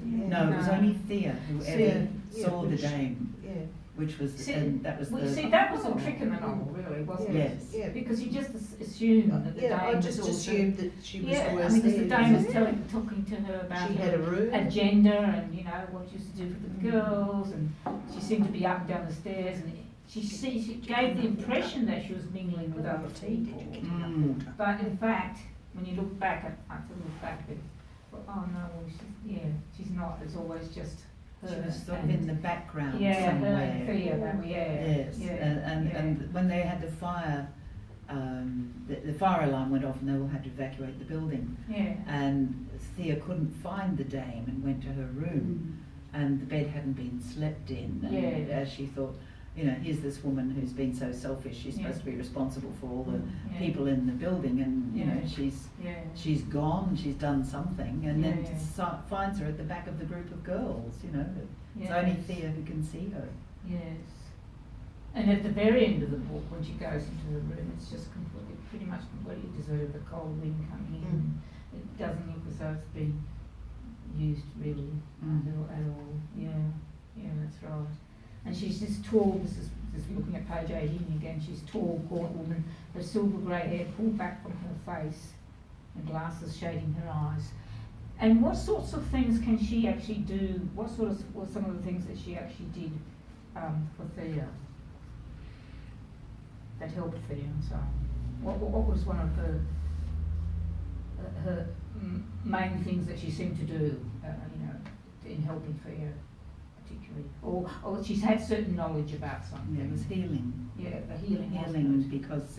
No, it was only Thea who ever saw the dame. Yeah. Which was, See, and that was well, the... you see, that was a trick in the novel, really, wasn't it? Yes. Yeah. Because you just assumed that the Dame I was just also... assumed that she was Yeah, always I mean, because there. the Dame was talking to her about She her had a room. agenda and, you know, what she used to do for the girls, and she seemed to be up and down the stairs, and she gave the impression that she was mingling with other people. But in fact, when you look back at it, well, oh no, well, she's not. It's always just her. She was sort of in the background her somewhere. Thea, Yes, and when they had the fire, the fire alarm went off and they all had to evacuate the building. Yeah. And Thea couldn't find the dame and went to her room, and the bed hadn't been slept in. And as she thought, you know, here's this woman who's been so selfish. She's supposed to be responsible for all the people in the building, and you know, she's gone. She's done something, and then finds her at the back of the group of girls. You know, it's only Thea who can see her. Yes. And at the very end of the book, when she goes into the room, it's just pretty much completely deserted. The cold wind coming in. It doesn't look as though it's been used really at all. Yeah, that's right. And she's this tall, this is looking at page 18 again, she's tall, gaunt woman, her silver grey hair pulled back from her face and glasses shading her eyes. And what sorts of things can she actually do? What were some of the things that she actually did for Thea? That helped Thea and so on. What was one of her main things that she seemed to do, in helping Thea? Or she's had certain knowledge about something. Yeah, it was healing. Yeah, the healing. Healing because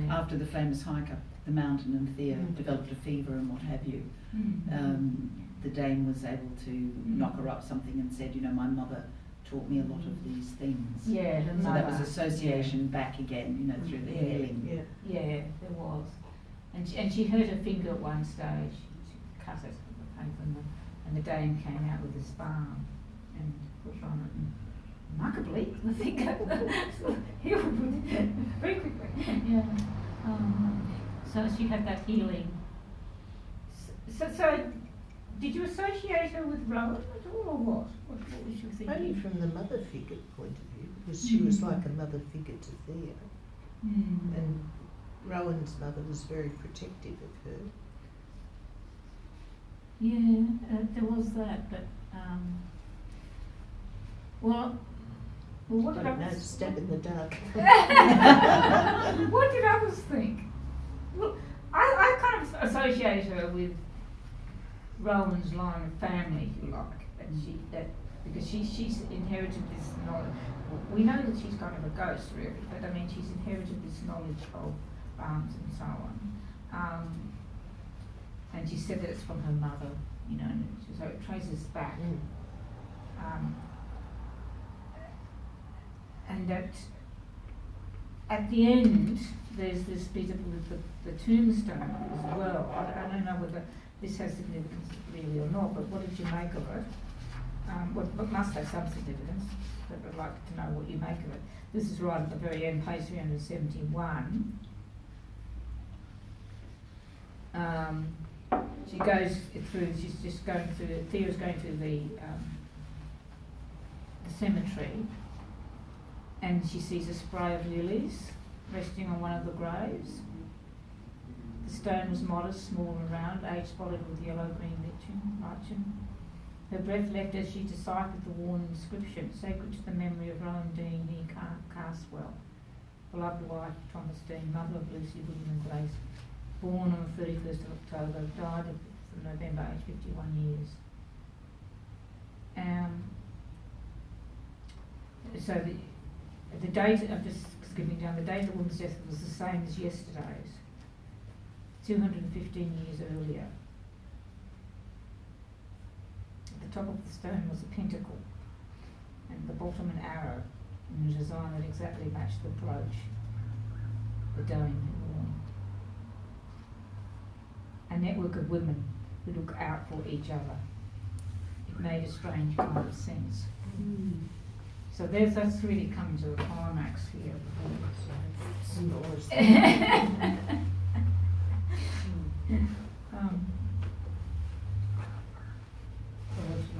after the famous hike up the mountain and Thea developed a fever and what have you, the dame was able to knock her up something and said, you know, my mother taught me a lot of these things. Yeah, her so mother. that was association back again, you know, through the healing. Yeah, there was. And she hurt her finger at one stage. She cut it with the paper, and the dame came out with this balm and put it on it, and remarkably, the finger healed very quickly. Yeah. So she had that healing. So did you associate her with Rowan at all, or what? What was your thinking? Only from the mother figure point of view, because she was like a mother figure to Thea. And Rowan's mother was very protective of her. Yeah, there was that, but well, Well, what I did don't know, others, stab in the dark. what did others think? Well, I kind of associate her with Rowan's line of family, if you like, because she's inherited this knowledge. We know that she's kind of a ghost, really, but I mean, she's inherited this knowledge of Barnes and so on. And she said that it's from her mother, you know, and so it traces back. And at the end, there's this bit of the tombstone as well. I don't know whether this has significance really or not, but what did you make of it? What must have some significance, but I'd like to know what you make of it. This is right at the very end, page 371. She goes through, she's just going through, Thea's going through the cemetery, and she sees a spray of lilies resting on one of the graves. The stone was modest, small and round, age-spotted with yellow-green lichen. Her breath left as she deciphered the worn inscription, sacred to the memory of Rowan Dean near Carswell, beloved wife of Thomas Dean, mother of Lucy William and Grace, born on the 31st of October, died of November, aged 51 years. So the date, I'm just skipping down, the date of the woman's death was the same as yesterday's, 215 years earlier. At the top of the stone was a pentacle, and the bottom an arrow, in a design that exactly matched the brooch the Dane had worn. A network of women who look out for each other. It made a strange kind of sense. So that's really coming to a climax here.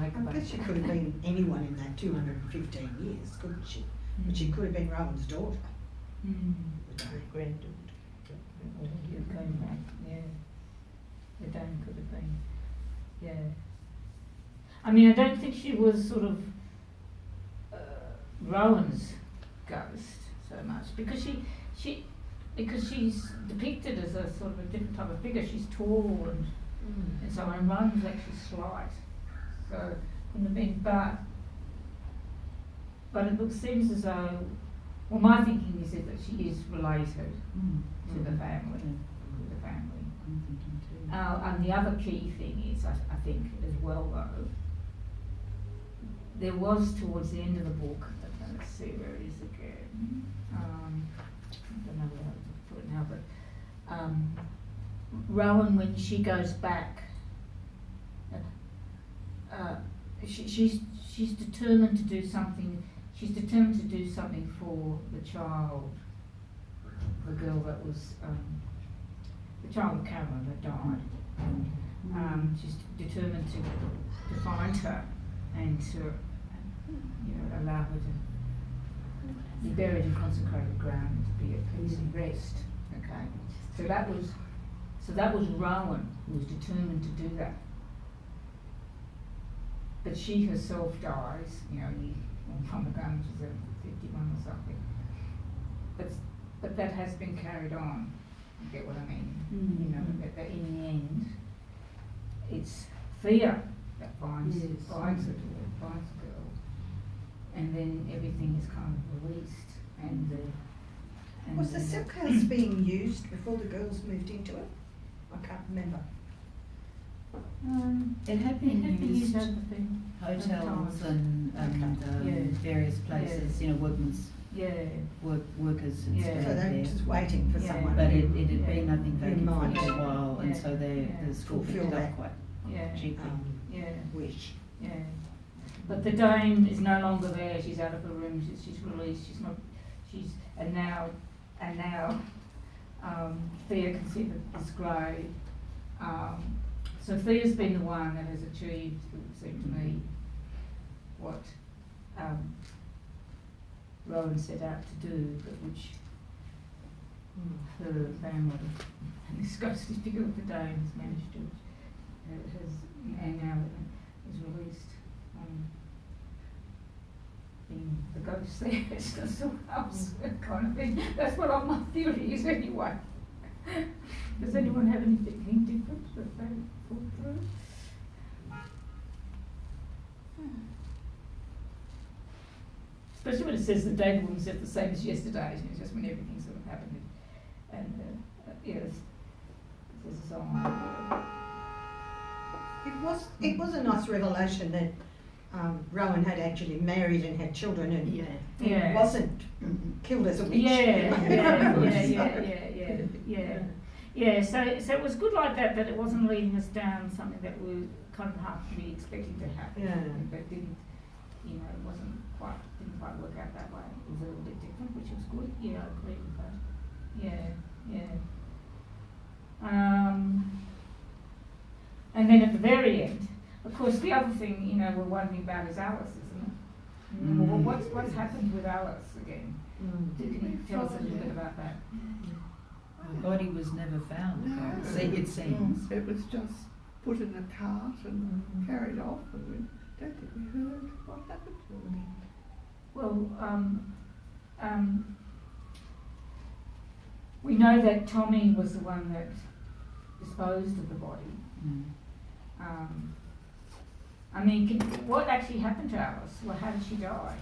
I guess she could have been anyone in that 215 years, couldn't she? But she could have been Rowan's daughter. Great granddaughter. You're going back, yeah. The Dane could have been, yeah. I mean, I don't think she was sort of Rowan's ghost so much because because she's depicted as a sort of a different type of figure. She's tall and so on. And Rowan's actually slight, so couldn't have been. But it seems as though, well, my thinking is that she is related to the family. And the other key thing is, I think, as well though, there was towards the end of the book, let's see where it is again. I don't know where to put it now, but Rowan, when she goes back, she's determined to do something. She's determined to do something for the child, the girl that was. The child of Cameron that died. She's determined to find her and to, allow her to be buried in consecrated ground, to be at peace and rest. Okay, so that was Rowan who was determined to do that. But she herself dies, from the gun, she's at 51 or something. But that has been carried on. You get what I mean? That in the end, it's Thea that finds the girl, and then everything is kind of released. And Was the silk house being used before the girls moved into it? I can't remember. It had been used over the hotels and various places, workmen's workers and Yeah. stayed So they were there. just waiting for Yeah. someone. But it to, had been, I think, vacant for a mind. little while, and Yeah. so the school Fulfill picked it that. up quite Yeah. cheaply. Yeah. wish. Yeah. But the Dane is no longer there. She's out of the room. She's released. She's not. She's and now, Thea can see this grave. So Thea's been the one that has achieved, it would seem to me, what Rowan set out to do, but which her family and this ghostly figure of the Dane has managed to, and now is released. being the ghost there, it's just a house kind of thing. That's what my theory is anyway. Does anyone have anything different that they thought through? Especially when it says the day the woman said the same as yesterday, you know, just when everything sort of happened. And yes, there's a song. It was a nice revelation that Rowan had actually married and had children and Yeah. wasn't killed as a witch. Yeah. So it was good like that it wasn't leading us down something that we kind of half to be expecting to happen, but didn't, you know, didn't quite work out that way. It was a little bit different, which was good. Yeah, I agree with that. And then at the very end, of course, the other thing, you know, we're wondering about is Alice, isn't it? Well, what's happened with Alice again? Can you tell us a little bit about that? The body was never found, apparently. It seems. It was just put in a cart and carried off, and we don't think we heard what happened to her. Well, we know that Tommy was the one that disposed of the body. I mean, what actually happened to Alice? Well, how did she die?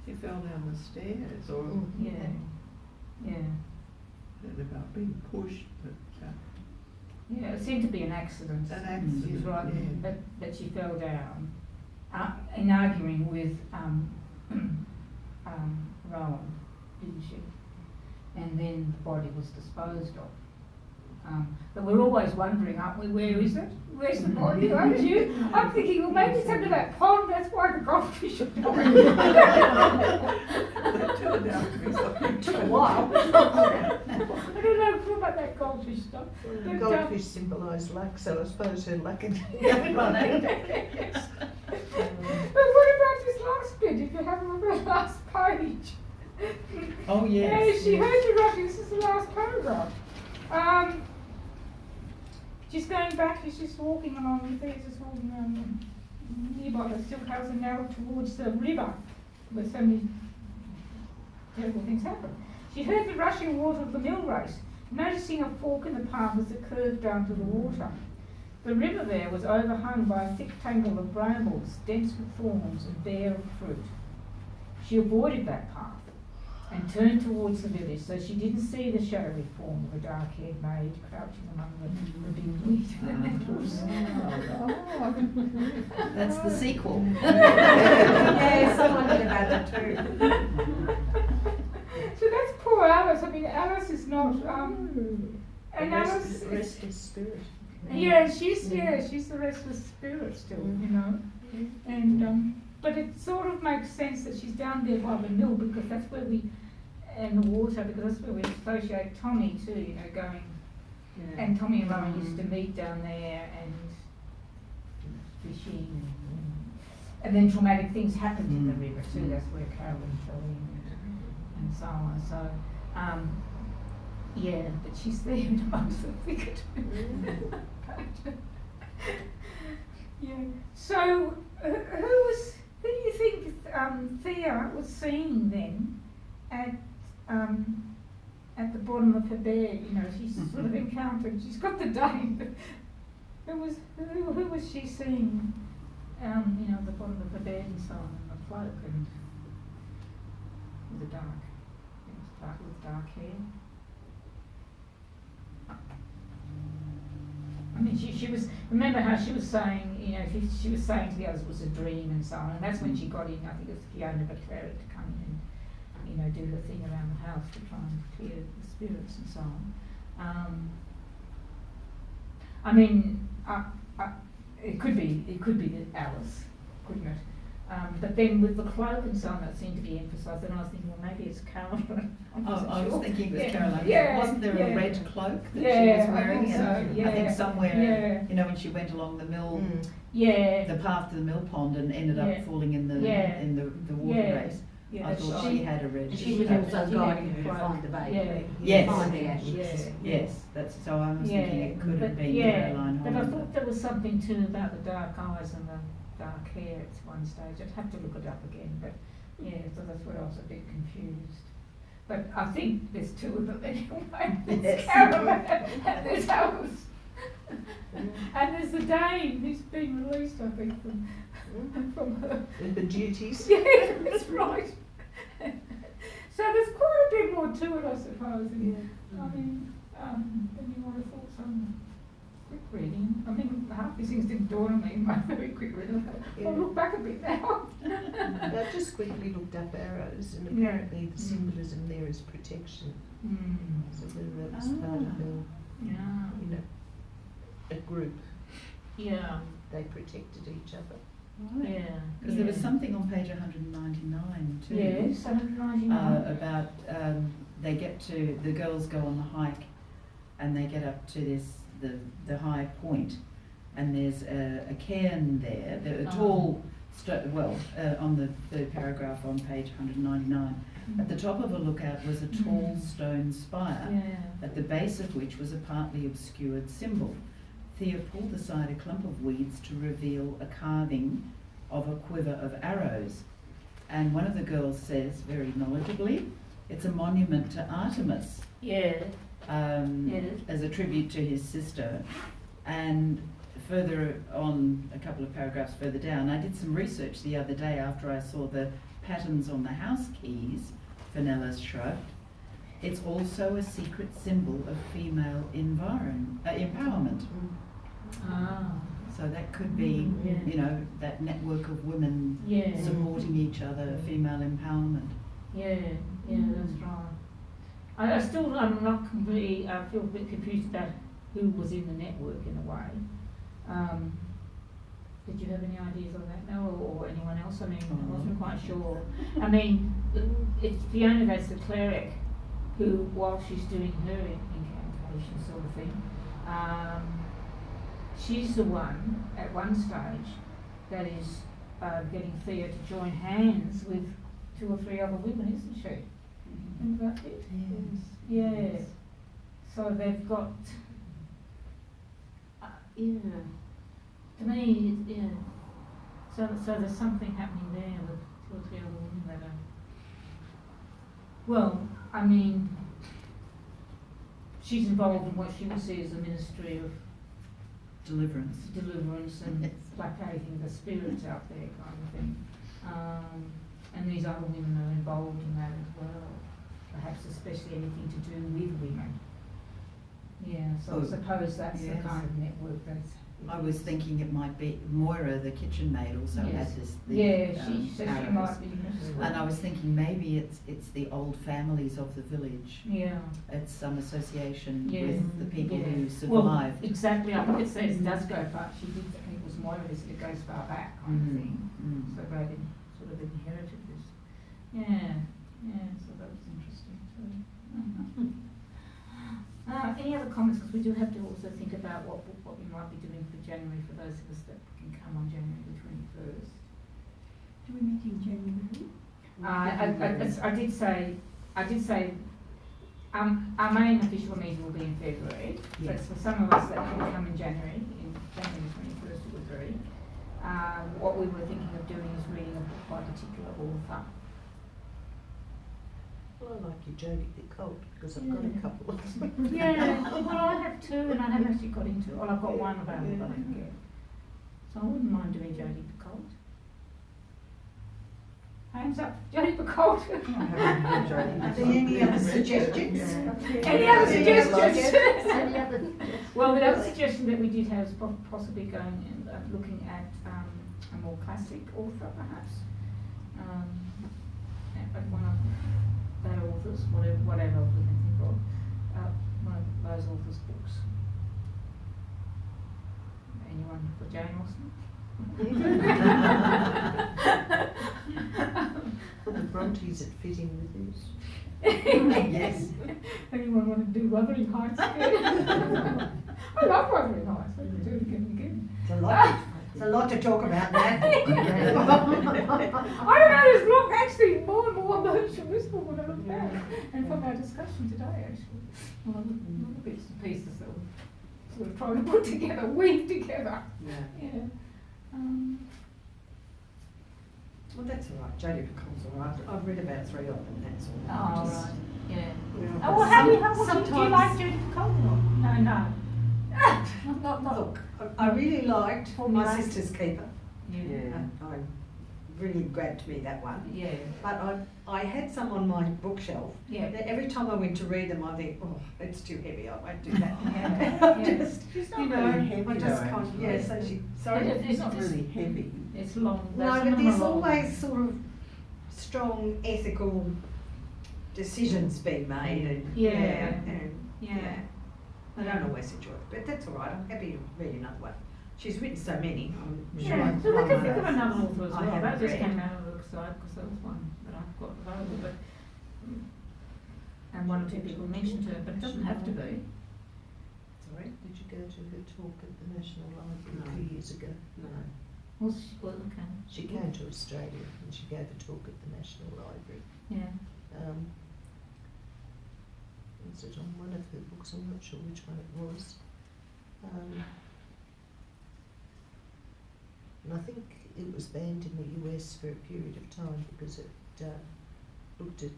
She fell down the stairs, or heard about being pushed, but it seemed to be an accident. An accident, She was right, yeah. that she fell down, in arguing with Rowan, didn't she? And then the body was disposed of. But we're always wondering, aren't we, where is it? Where's the body, aren't you? I'm thinking, well, maybe it's under that pond, that's why the goldfish are dying. That turned out to be something Took a while. I don't know about that goldfish stuff. But, Goldfish symbolise luck, so I suppose her luck and But what about this last bit, if you have a look at the last page? Oh, yes. She heard the rushing, this is the last paragraph. She's going back, she's just walking along, just walking around nearby the silk house and now towards the river, where so many terrible things happen. She heard the rushing water of the mill race, noticing a fork in the path as it curved down to the water. The river there was overhung by a thick tangle of brambles, dense with thorns and bare of fruit. She avoided that path and turned towards the village, so she didn't see the shadowy form of a dark-haired maid crouching among the big wheat and nettles. That's the sequel. Yeah, someone did about that too. So that's poor Alice. I mean, Alice is not. And Alice, restless spirit. yeah, she's the restless spirit still, you know. And but it sort of makes sense that she's down there by the mill because that's where and the water, because that's where we associate Tommy too, you know, going. And Tommy and Rowan used to meet down there and fishing, and then traumatic things happened in the river too. That's where Carolyn fell in and so on. So, but she's there in amongst the thicket. So, who do you think Thea was seeing then at the bottom of her bed? You know, she's sort of encountered. She's got the date. But who was she seeing? You know, at the bottom of her bed and so on, and the cloak and the dark. It was dark with dark hair. I mean, she was, remember how she was saying, you know, she was saying to the others it was a dream and so on, and that's when she got in, I think it was Fiona Beclera to come in and, you know, do her thing around the house to try and clear the spirits and so on. I mean, it could be Alice, couldn't it? But then with the cloak and so on, that seemed to be emphasised, and I was thinking, well, maybe it's Caroline. I was thinking it was Caroline. Yeah, Wasn't there yeah. a red cloak that she Yeah, was I wearing? think so, And yeah. I think somewhere, Yeah. you know, when she went along the mill, Yeah. the path to the mill pond and ended up Yeah. falling in the water Yeah. race. Yeah, I that's thought right. she had a red. She was also guiding her to find the baby. Yes. Find the ashes. Yes, that's so. I was thinking it could have been Caroline But I Holland. thought there was something too about the dark eyes and the dark hair at one stage. I'd have to look it up again, but Yeah, so that's where I was a bit confused. But I think there's two of them anyway. There's Yes. Caravan and there's Alice. And there's the Dane who's been released, I think, from her. The duties. Yeah, that's right. So there's quite a bit more to it, I suppose. And, I mean, than you might have thought. Some quick reading. I mean, half these things didn't dawn on me in my very quick reading. I'll look back a bit now. I just quickly looked up arrows, and Yeah. apparently the symbolism there is protection. So whether that was part of the, Yeah. you know, a group, Yeah. they protected each other. Yeah. Because there was something on page 199 too. Yes, 199. About they get to, the girls go on the hike and they get up to the high point, and there's a cairn there, a tall, on the third paragraph on page 199. At the top of a lookout was a tall stone spire, Yeah. at the base of which was a partly obscured symbol. Thea pulled aside a clump of weeds to reveal a carving of a quiver of arrows. And one of the girls says, very knowledgeably, it's a monument to Artemis, Yeah. Yes. as a tribute to his sister. And further on, a couple of paragraphs further down, I did some research the other day after I saw the patterns on the house keys, Fenella shrugged. It's also a secret symbol of female empowerment. Ah. So that could be, Yeah. you know, that network of women Yeah. supporting each other, female empowerment. Yeah. Yeah. That's right. I still, I'm not completely. I feel a bit confused about who was in the network in a way. Did you have any ideas on that, Mel, or anyone else? I mean, I wasn't quite sure. I mean, it's Fiona, that's the cleric, who, while she's doing her incantation sort of thing, she's the one at one stage that is getting Thea to join hands with 2 or 3 other women, isn't she? Remember that bit? Yes. Yeah. So they've got. Yeah. To me, yeah. So there's something happening there with 2 or 3 other women that are. Well, I mean, she's involved in what she would see as a ministry of Deliverance. and placating the spirits out there, kind of thing. And these other women are involved in that as well. Perhaps especially anything to do with women. Yeah, so I suppose that's the Yes. kind of network that's. I was thinking it might be Moira, the kitchen maid, also Yes. has this. Yeah, she said she arrows. might be. And I was thinking maybe it's the old families of the village. Yeah. It's some association Yeah. with the people Yeah. who Well, survived. exactly. I think it says it does go far. She did. I think it was Moira who said it goes far back, kind of thing. So they sort of inherited this. Yeah. Yeah. So that was interesting too. Any other comments? Because we do have to also think about what we might be doing for January for those of us that can come on January the 21st. Do we meet in January? I did say, our main official meeting will be in February, but for some of us that can come in January the 21st to the 3rd, what we were thinking of doing is reading a book by a particular author. Well, I like you, Jodie Picoult, because I've got a couple of them. Yeah, well I have 2 and I haven't actually got into, well I've got one available that I can get. So I wouldn't mind doing Jodie Picoult. Hands up, Jodie Picoult. Are there any other suggestions? Any other suggestions? Any other? Well, the other suggestion that we did have is possibly going and looking at a more classic author, perhaps. At one of their authors, whatever we can think of, one of those authors' books. Anyone for Jane Austen? For the Brontes, it fit in with this. Yes. Anyone want to do Wuthering Heights again? I love Wuthering Heights. I can do it again and again. It's a lot to talk about that. I don't know, there's actually more and more emerged from this book when I look back, and from our discussion today, actually. One of the bits and pieces that we're sort of trying to put together, weave together. Yeah. Well, that's all right. Jodie Picoult's all right. I've read about 3 of them, that's all. Oh, Just- right, yeah. you know, Oh, well, how do you, do you sometimes- like Judy Picoult? No, no. Not. Look, I really liked Formula. My Sister's Keeper. Yeah. I really grabbed me, that one. Yeah. But I had some on my bookshelf. Yeah. That every time I went to read them, I think, oh, it's too heavy. I won't do that. Yeah, yeah. Just, She's not you know, really heavy I just though, can't. actually. Yeah. So she. Sorry. It's not really heavy. It's long. No, Some but of them there's are long. always sort of strong ethical decisions being made, and Yeah. and Yeah. I don't always enjoy it, but that's all right. I'm happy to read another one. She's written so many. I'm sure Yeah, I've so we won can one think of of another those. author as I well. That haven't just read. came out of the website because that was one that I've got available, but and 1 or 2 people mentioned her, but it doesn't have to be. Sorry? Did you go to her talk at the National Library No. 2 years ago? No. Well, okay. She came to Australia and she gave a talk at the National Library. Yeah. Was it on one of her books? I'm not sure which one it was. And I think it was banned in the US for a period of time because it looked at,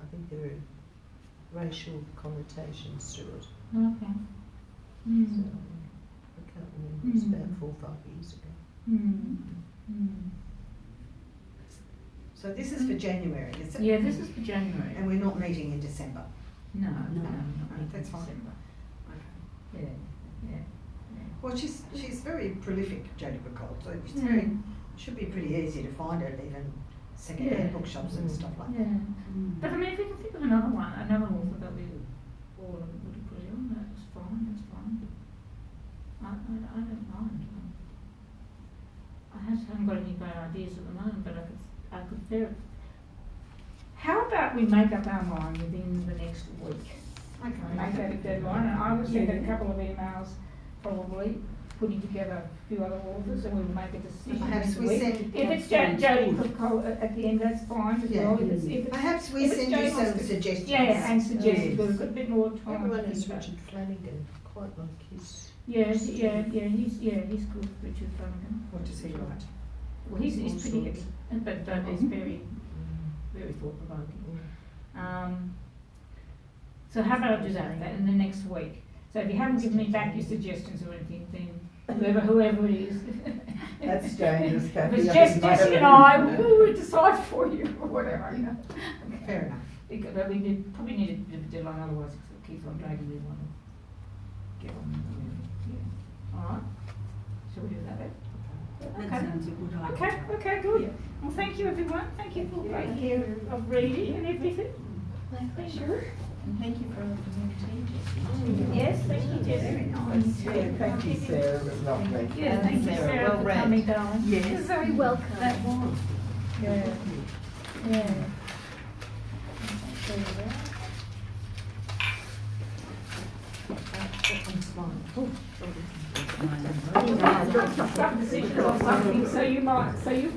I think there were racial connotations to it. Okay. So, I can't remember, it was about 4 or 5 years ago. So this is for January, is it? Yeah, this is for January. And we're not meeting in December. No, No. not That's fine. December. Okay. Yeah. Well, she's very prolific, Jodie Picoult. So it's Mm. very should be pretty easy to find her even second-hand Yeah. bookshops and stuff like that. Yeah. But I mean, if we can think of another one, another author that we all would put on, that's fine, that's fine. I don't mind. I haven't got any great ideas at the moment, but I could bear it. How about we make up our mind within the next week? Okay. Make that a deadline, and I will send a couple of emails, probably, putting together a few other authors, and we will make a decision Perhaps next we week. send- If it's That sounds Jodie good. Picoult at the end, that's fine as Yeah. well. If it's Perhaps we if it's send you Jodie some wants to- suggestions. Yeah, and suggestions, Yes. we've got a bit more time. Everyone to has think about it. Richard Flanagan, quite like his. He's good, Richard Flanagan. What does he write? Well, he's All pretty sorts. heavy, but he's very, very thought provoking. So how about I do that in the next week? So if you haven't given me back your suggestions or anything, then whoever it is. That's dangerous, If Kathy. it's I just think Jessie and I, we'll decide for you or whatever, you know. Fair enough. But we probably need a bit of a deadline, otherwise it keeps on dragging. We want to get on with it. Yeah. All right. Shall we do that then? That sounds a good idea. Okay, good. Well, thank you everyone. Thank you for a great year of reading and everything. My pleasure. And thank you for offering tea, Jessie. Yes, thank you, Jessie. Very nice. Yeah, thank you, Sarah, it was lovely. Yeah, thank you, Sarah, Sarah, well for read. coming down. Yes. You're very welcome. That was. Yeah. Yeah. Some decisions on something, so you might, so you